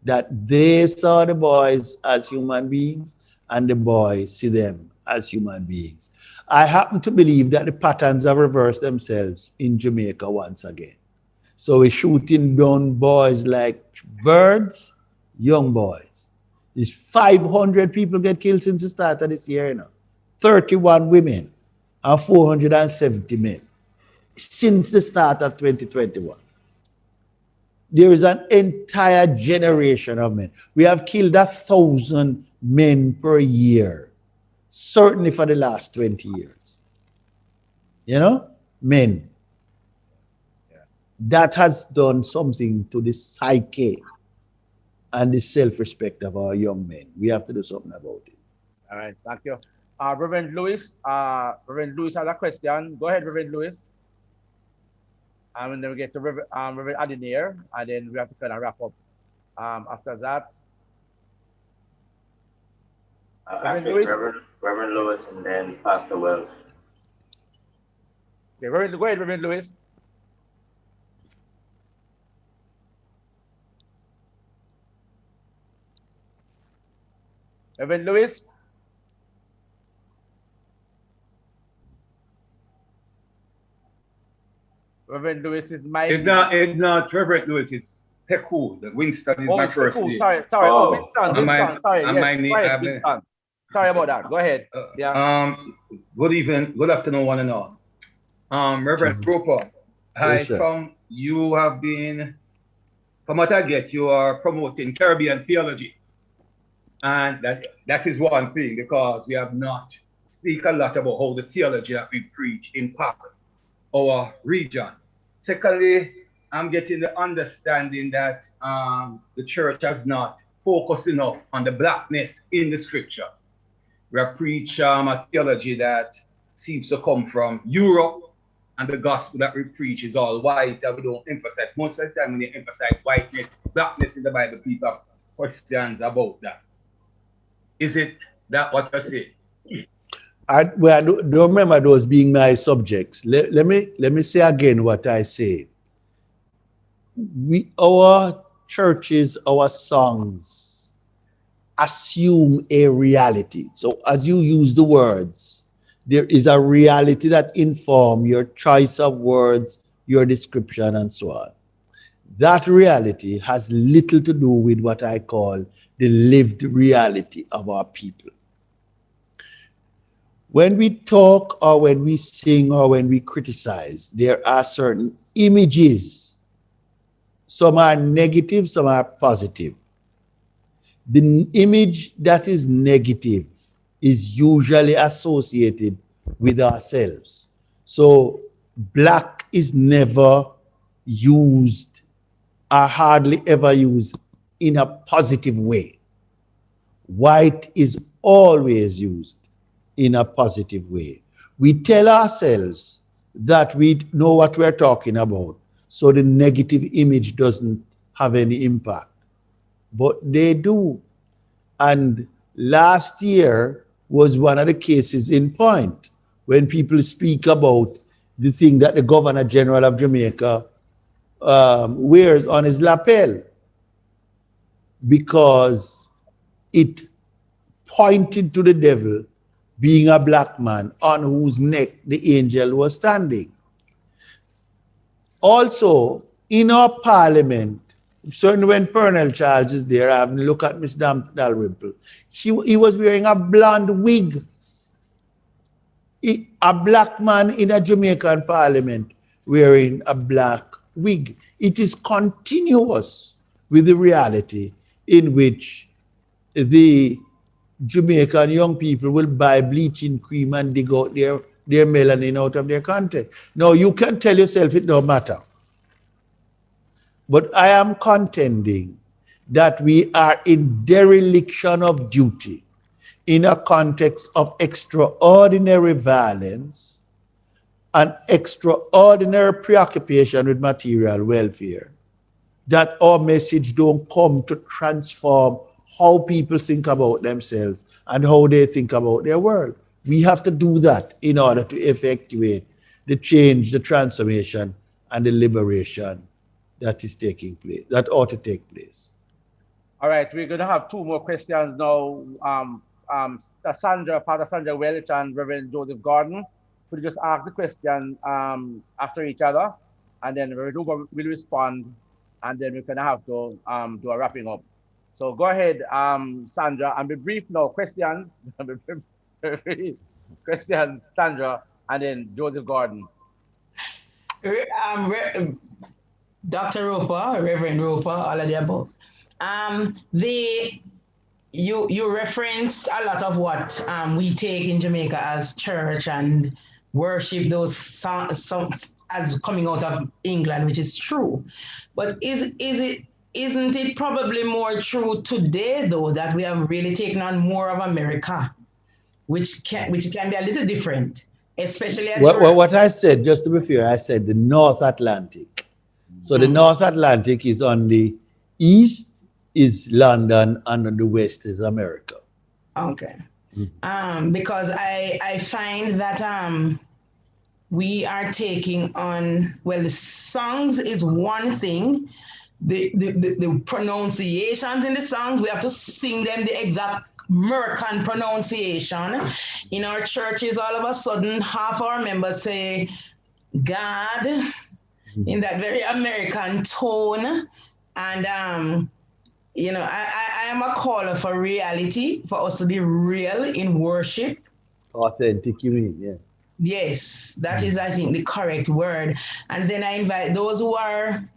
[SPEAKER 2] that they saw the boys as human beings and the boys see them as human beings. I happen to believe that the patterns have reversed themselves in Jamaica once again. So we're shooting down boys like birds, young boys. There's 500 people get killed since the start of this year, 31 women and 470 men since the start of 2021. There is an entire generation of men. We have killed 1,000 men per year, certainly for the last 20 years. Men. Yeah. That has done something to the psyche and the self-respect of our young men. We have to do something about it.
[SPEAKER 1] All right, thank you. Reverend Lewis has a question. Go ahead, Reverend Lewis. And then we get to Reverend Adinier, and then we have to kind of wrap up after that.
[SPEAKER 3] Reverend Lewis and then Pastor Wells.
[SPEAKER 1] Okay, go ahead, Reverend Lewis. Reverend Lewis? Reverend Lewis is my...
[SPEAKER 8] It's not Reverend Lewis, it's Peku. The Winston is my first name.
[SPEAKER 1] Sorry. Winston. Sorry. Sorry about that. Go ahead. Yeah.
[SPEAKER 8] Good evening, good afternoon, one and all. Reverend Roper,
[SPEAKER 2] Yes, sir.
[SPEAKER 8] you have been, from what I get, you are promoting Caribbean theology. And that is one thing, because we have not speak a lot about how the theology that we preach impact our region. Secondly, I'm getting the understanding that the church has not focused enough on the blackness in the scripture. We preach a theology that seems to come from Europe, and the gospel that we preach is all white, and we don't emphasize. Most of the time when you emphasize whiteness, blackness in the Bible, people have questions about that. Is it that what I say?
[SPEAKER 2] I don't remember those being my subjects. Let me say again what I say. Our churches, our songs assume a reality. So as you use the words, there is a reality that informs your choice of words, your description, and so on. That reality has little to do with what I call the lived reality of our people. When we talk or when we sing or when we criticize, there are certain images. Some are negative, some are positive. The image that is negative is usually associated with ourselves. So black is never used or hardly ever used in a positive way. White is always used in a positive way. We tell ourselves that we know what we're talking about, so the negative image doesn't have any impact. But they do. And last year was one of the cases in point when people speak about the thing that the Governor General of Jamaica wears on his lapel, because it pointed to the devil being a black man on whose neck the angel was standing. Also, in our parliament, certainly when Pernell Charles is there, I have to look at Miss Dalrymple. He was wearing a blonde wig. A black man in a Jamaican parliament wearing a black wig. It is continuous with the reality in which the Jamaican young people will buy bleaching cream and dig out their melanin out of their content. Now, you can tell yourself it don't matter. But I am contending that we are in dereliction of duty in a context of extraordinary violence and extraordinary preoccupation with material welfare, that our message don't come to transform how people think about themselves and how they think about their world. We have to do that in order to effectuate the change, the transformation, and the liberation that is taking place, that ought to take place.
[SPEAKER 1] All right, we're going to have two more questions now. Pastor Sandra Welch and Reverend Joseph Gordon. Could you just ask the question after each other, and then Reverend Hooper will respond, and then we're going to have to do a wrapping up. So go ahead, Sandra, and be brief now. Questions, questions, Sandra, and then Joseph Gordon.
[SPEAKER 6] Dr. Roper, Reverend Roper, all of the above. You referenced a lot of what we take in Jamaica as church and worship those songs as coming out of England, which is true. But isn't it probably more true today, though, that we have really taken on more of America, which can be a little different, especially as
[SPEAKER 2] what I said, just to be fair, I said the North Atlantic. So the North Atlantic is on the east is London and on the west is America.
[SPEAKER 6] Okay. Because I find that we are taking on, well, the songs is one thing. The pronunciations in the songs, we have to sing them the exact American pronunciation. In our churches, all of a sudden, half our members say God in that very American tone. And you know, I am a caller for reality, for us to be real in worship.
[SPEAKER 2] Authentic, you mean? Yeah.
[SPEAKER 6] Yes, that is, I think, the correct word. And then I invite those who are.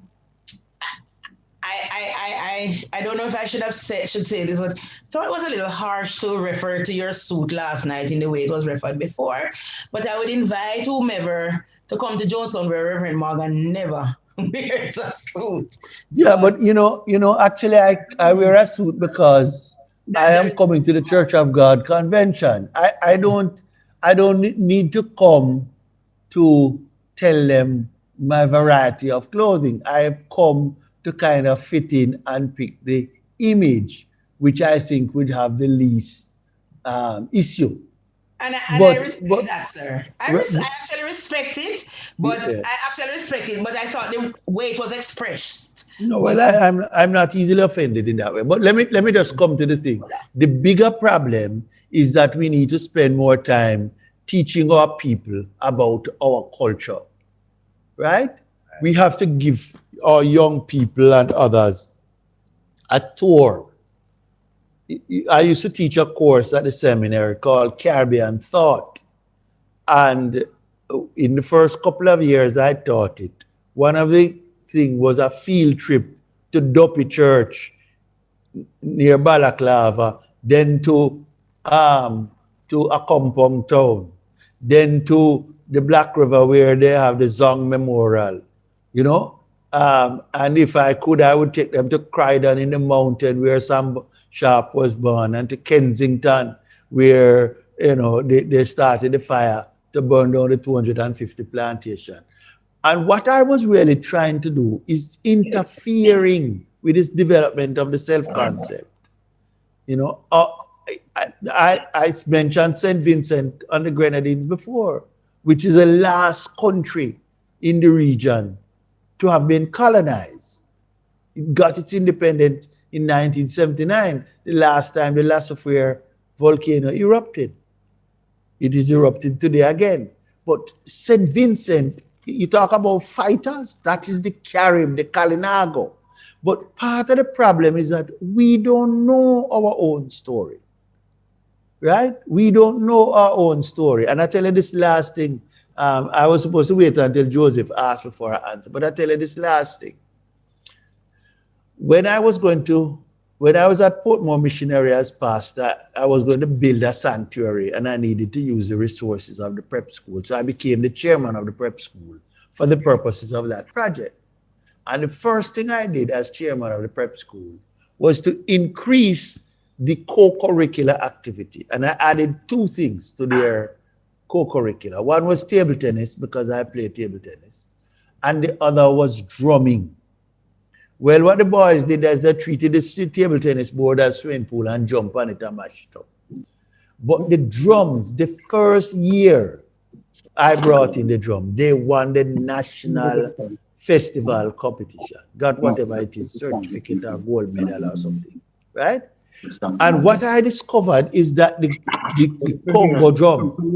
[SPEAKER 6] I don't know if I should say this, but thought it was a little harsh to refer to your suit last night in the way it was referred before. But I would invite whomever to come to Johnson where Reverend Morgan never wears a suit.
[SPEAKER 2] Yeah, but actually, I wear a suit because I am coming to the Church of God convention. I don't need to come to tell them my variety of clothing. I have come to kind of fit in and pick the image which I think would have the least issue.
[SPEAKER 6] And I
[SPEAKER 2] But
[SPEAKER 6] respect that, sir. I actually respect it, but
[SPEAKER 2] yeah.
[SPEAKER 6] I actually respect it, but I thought the way it was expressed.
[SPEAKER 2] No, well, I'm not easily offended in that way. But let me just come to the thing. The bigger problem is that we need to spend more time teaching our people about our culture, right? We have to give our young people and others a tour. I used to teach a course at the seminary called Caribbean Thought. And in the first couple of years I taught it, one of the things was a field trip to Duppy Church near Balaclava, then to Accompong Town, then to the Black River where they have the Zong Memorial, and if I could, I would take them to Croydon in the mountain where Sam Sharp was born, and to Kensington where they started the fire to burn down the 250 plantation. And what I was really trying to do is interfering with this development of the self-concept. I mentioned St. Vincent and the Grenadines before, which is the last country in the region to have been colonized. It got its independence in 1979, the last time the La Soufrière volcano erupted. It is erupting today again. But St. Vincent, you talk about fighters, that is the Carib, the Kalinago. But part of the problem is that we don't know our own story, right? We don't know our own story. And I tell you this last thing. I was supposed to wait until Joseph asked before I answer, but I tell you this last thing. When I was at Portmore Missionary as pastor, I was going to build a sanctuary and I needed to use the resources of the prep school. So I became the chairman of the prep school for the purposes of that project. And the first thing I did as chairman of the prep school was to increase the co-curricular activity. And I added two things to their co-curricular. One was table tennis, because I play table tennis. And the other was drumming. Well, what the boys did is they treated the table tennis board as swimming pool and jump on it and mash it up. But the drums, the first year I brought in the drum, they won the national festival competition, got whatever it is, certificate or gold medal or something, right? And what I discovered is that the Congo drum,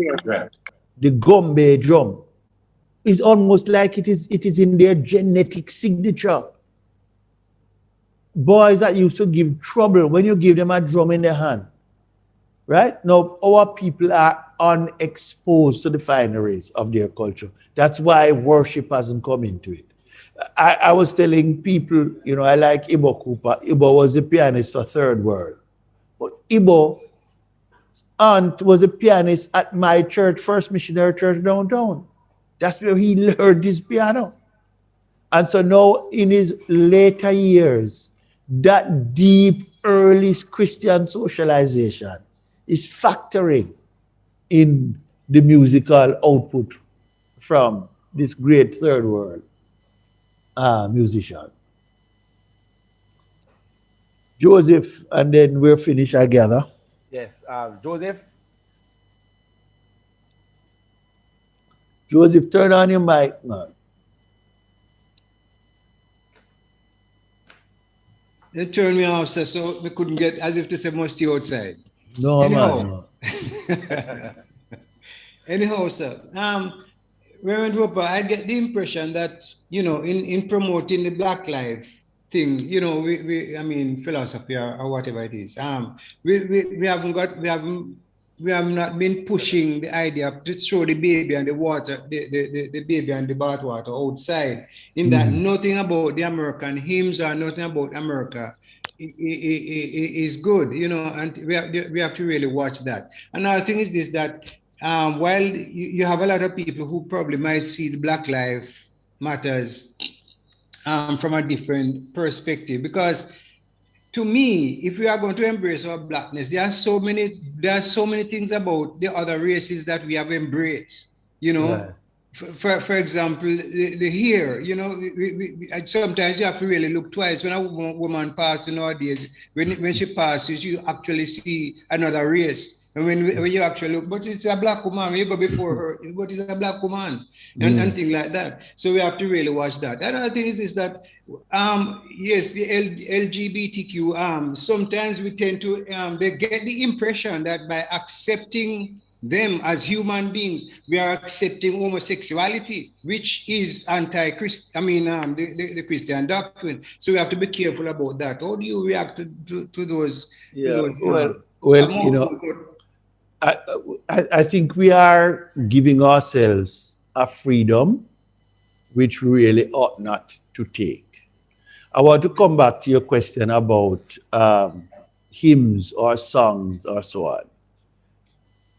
[SPEAKER 2] the Gombe drum, is almost like it is in their genetic signature. Boys that used to give trouble when you give them a drum in their hand, right? Now, our people are unexposed to the fineries of their culture. That's why worship hasn't come into it. I was telling people, I like Ibo Cooper. Ibo was a pianist for Third World. But Ibo's aunt was a pianist at my church, First Missionary Church downtown. That's where he learned his piano. And so now in his later years, that deep early Christian socialization is factoring in the musical output from this great Third World musician. Joseph, and then we're finished, I gather.
[SPEAKER 1] Yes, Joseph.
[SPEAKER 2] Joseph, turn on your mic, man.
[SPEAKER 9] They turned me off, sir, so we couldn't get, as if to say, must you outside.
[SPEAKER 2] No, anyhow,
[SPEAKER 9] man. Anyhow, sir, Reverend Roper, I get the impression that, in promoting the Black life, thing, you know, I mean, philosophy or whatever it is. We have not been pushing the idea to throw the baby and the water, the baby and the bath water outside. In that, nothing about the American hymns or nothing about America is good, you know, and we have to really watch that. Another thing is this, that while you have a lot of people who probably might see the Black Lives Matters from a different perspective, because to me, if we are going to embrace our blackness, there are so many things about the other races that we have embraced, you know.
[SPEAKER 2] Right.
[SPEAKER 9] For example, the hair, you know, sometimes you have to really look twice. When a woman passes nowadays, when she passes, you actually see another race. And when you actually look, but it's a black woman, you go before her, but it's a black woman, and things like that. So we have to really watch that. Another thing is this, that, yes, the LGBTQ, sometimes we tend to, they get the impression that by accepting them as human beings, we are accepting homosexuality, which is anti-Christ. I mean, the Christian doctrine. So we have to be careful about that. How do you react to those?
[SPEAKER 2] Yeah.
[SPEAKER 9] To those,
[SPEAKER 2] well, you know, I think we are giving ourselves a freedom which we really ought not to take. I want to come back to your question about hymns or songs or so on.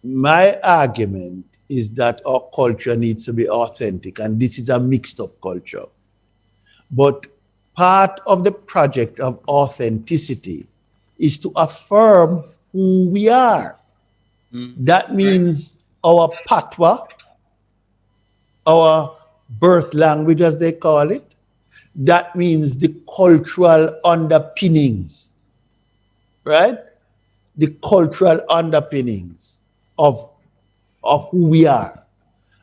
[SPEAKER 2] My argument is that our culture needs to be authentic, and this is a mixed up culture. But part of the project of authenticity is to affirm who we are. That means our patwa, our birth language, as they call it. That means the cultural underpinnings, right? The cultural underpinnings of who we are.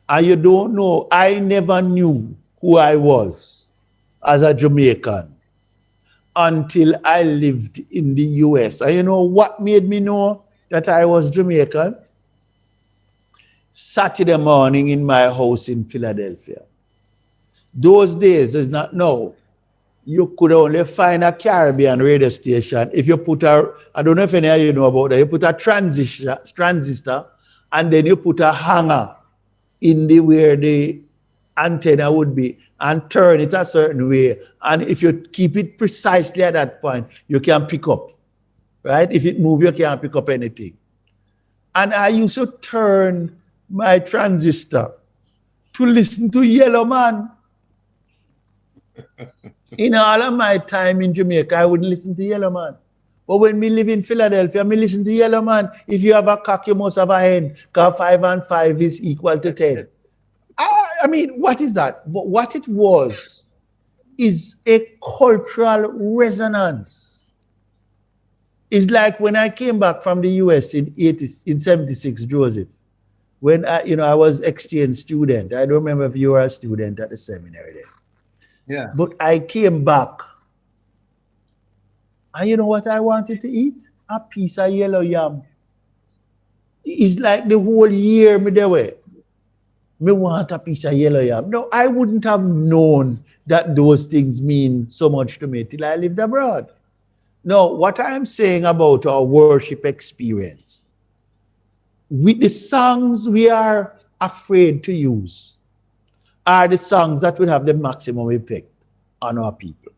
[SPEAKER 2] And you don't know, I never knew who I was as a Jamaican until I lived in the US. And you know what made me know that I was Jamaican? Saturday morning in my house in Philadelphia. Those days is not now. You could only find a Caribbean radio station if you put I don't know if any of you know about that, you put a transistor and then you put a hanger in where the antenna would be and turn it a certain way. And if you keep it precisely at that point, you can pick up, right? If it moves, you can't pick up anything. And I used to turn my transistor to listen to Yellow Man. In all of my time in Jamaica, I wouldn't listen to Yellow Man. But when we live in Philadelphia, me listen to Yellow Man. If you have a cock, you must have a hen, because 5 and 5 is equal to 10. I mean, what is that? But what it was is a cultural resonance. It's like when I came back from the US in 76, Joseph, when I was exchange student. I don't remember if you were a student at the seminary then.
[SPEAKER 9] Yeah.
[SPEAKER 2] But I came back, and you know what I wanted to eat? A piece of yellow yam. It's like the whole year me there way. Me want a piece of yellow yam. No, I wouldn't have known that those things mean so much to me till I lived abroad. No, what I'm saying about our worship experience, with the songs we are afraid to use, are the songs that will have the maximum effect on our people.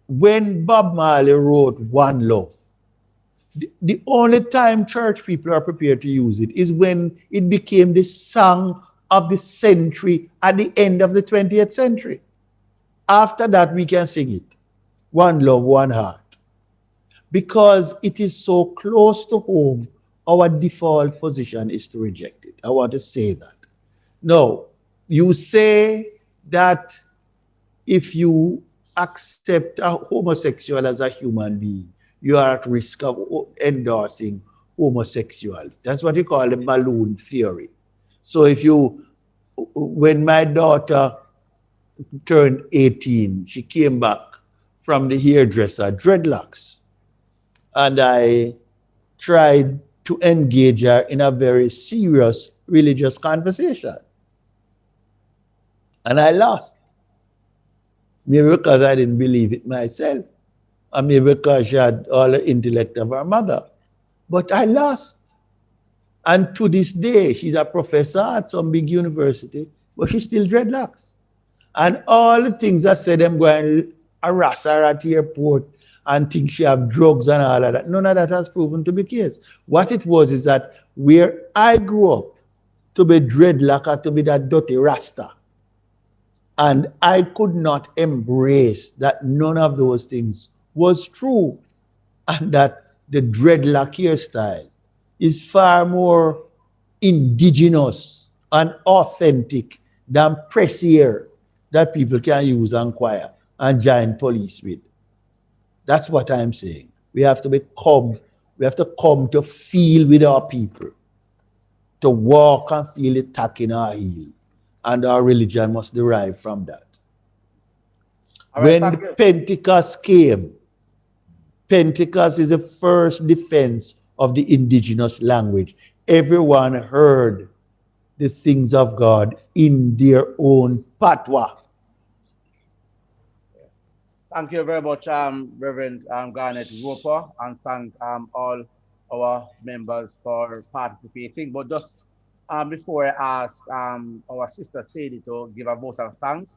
[SPEAKER 2] When Bob Marley wrote One Love, the only time church people are prepared to use it is when it became the song of the century at the end of the 20th century. After that, we can sing it. One love, one heart. Because it is so close to home, our default position is to reject it. I want to say that. No. You say that if you accept a homosexual as a human being, you are at risk of endorsing homosexuality. That's what you call the balloon theory. So when my daughter turned 18, she came back from the hairdresser, dreadlocks. And I tried to engage her in a very serious religious conversation. And I lost. Maybe because I didn't believe it myself. Or maybe because she had all the intellect of her mother. But I lost. And to this day, she's a professor at some big university, but she still dreadlocks. And all the things that said them going harass her at the airport and think she have drugs and all of that, none of that has proven to be the case. What it was is that where I grew up, to be dreadlocker, to be that dirty rasta, and I could not embrace that none of those things was true, and that the dreadlock hairstyle is far more indigenous and authentic than press hair that people can use and choir and join police with. That's what I'm saying. We have to come to feel with our people, to walk and feel it tuck in our heel. And our religion must derive from that. When Pentecost came, Pentecost is the first defense of the indigenous language. Everyone heard the things of God in their own patois.
[SPEAKER 1] Thank you very much, Reverend Garnet Roper, and thank all our members for participating. But just before I ask our sister Sadie to give a vote of thanks,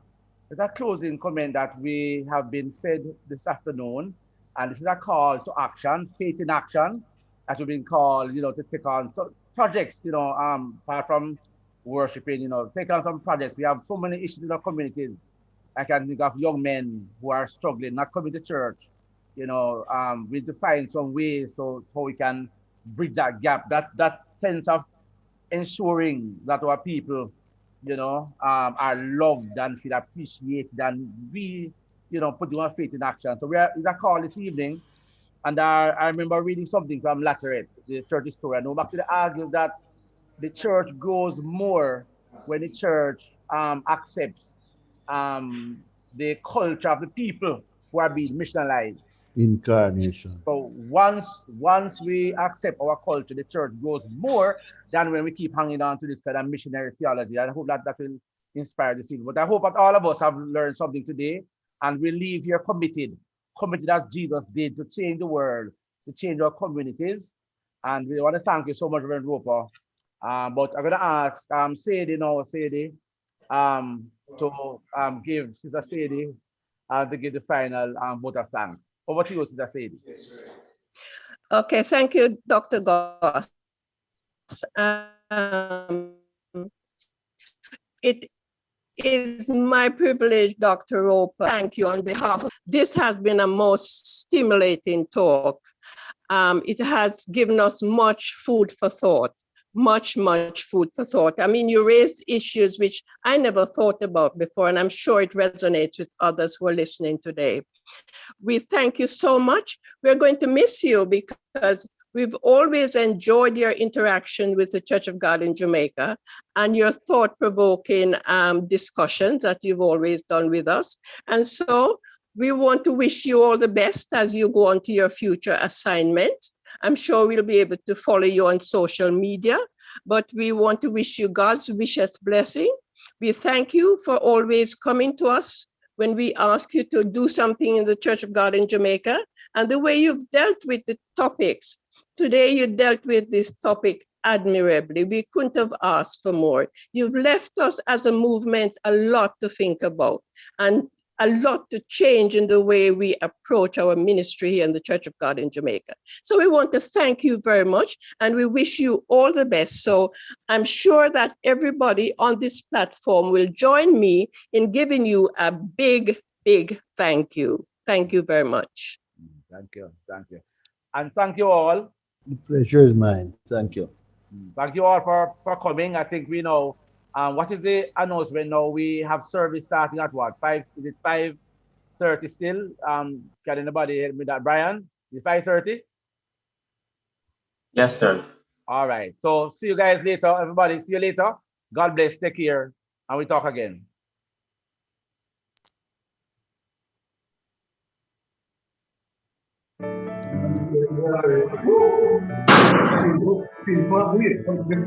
[SPEAKER 1] there's a closing comment that we have been fed this afternoon, and this is a call to action, faith in action, as we've been called, to take on projects, apart from worshiping, take on some projects. We have so many issues in our communities. I can think of young men who are struggling, not coming to church. We need to find some ways so we can bridge that gap, that sense of ensuring that our people, are loved and feel appreciated, and we, put our faith in action. So it's a call this evening, and I remember reading something from Lateret, the church historian, who actually argues that the church grows more when the church accepts the culture of the people who are being missionalized.
[SPEAKER 2] Incarnation.
[SPEAKER 1] So once we accept our culture, the church grows more than when we keep hanging on to this kind of missionary theology. And I hope that will inspire the people. But I hope that all of us have learned something today, and we leave here committed as Jesus did, to change the world, to change our communities. And we want to thank you so much, Reverend Roper. But I'm going to ask Sadie to give Sister Sadie to give the final vote of thanks. Over to you, Sister Sadie.
[SPEAKER 10] Okay, thank you, Dr. Goss. It is my privilege, Dr. Roper. Thank you on behalf of this. Has been a most stimulating talk. It has given us much food for thought. Much food for thought. I mean, you raised issues which I never thought about before, and I'm sure it resonates with others who are listening today. We thank you so much. We're going to miss you because we've always enjoyed your interaction with the Church of God in Jamaica and your thought-provoking discussions that you've always done with us. And so we want to wish you all the best as you go on to your future assignment. I'm sure we'll be able to follow you on social media, but we want to wish you God's richest blessing. We thank you for always coming to us when we ask you to do something in the Church of God in Jamaica, and the way you've dealt with the topics. Today, you dealt with this topic admirably. We couldn't have asked for more. You've left us as a movement a lot to think about, and a lot to change in the way we approach our ministry here in the Church of God in Jamaica. So we want to thank you very much, and we wish you all the best. So I'm sure that everybody on this platform will join me in giving you a big thank you. Thank you very much.
[SPEAKER 1] Thank you. And thank you all.
[SPEAKER 2] The pleasure is mine. Thank you.
[SPEAKER 1] Thank you all for coming. I think we know what is the announcement now? We have service starting at what? 5:30 still? Can anybody help me with that? Brian, is it 5:30?
[SPEAKER 3] Yes, sir.
[SPEAKER 1] All right. So see you guys later, everybody. See you later. God bless. Take care. And we talk again.
[SPEAKER 8] Something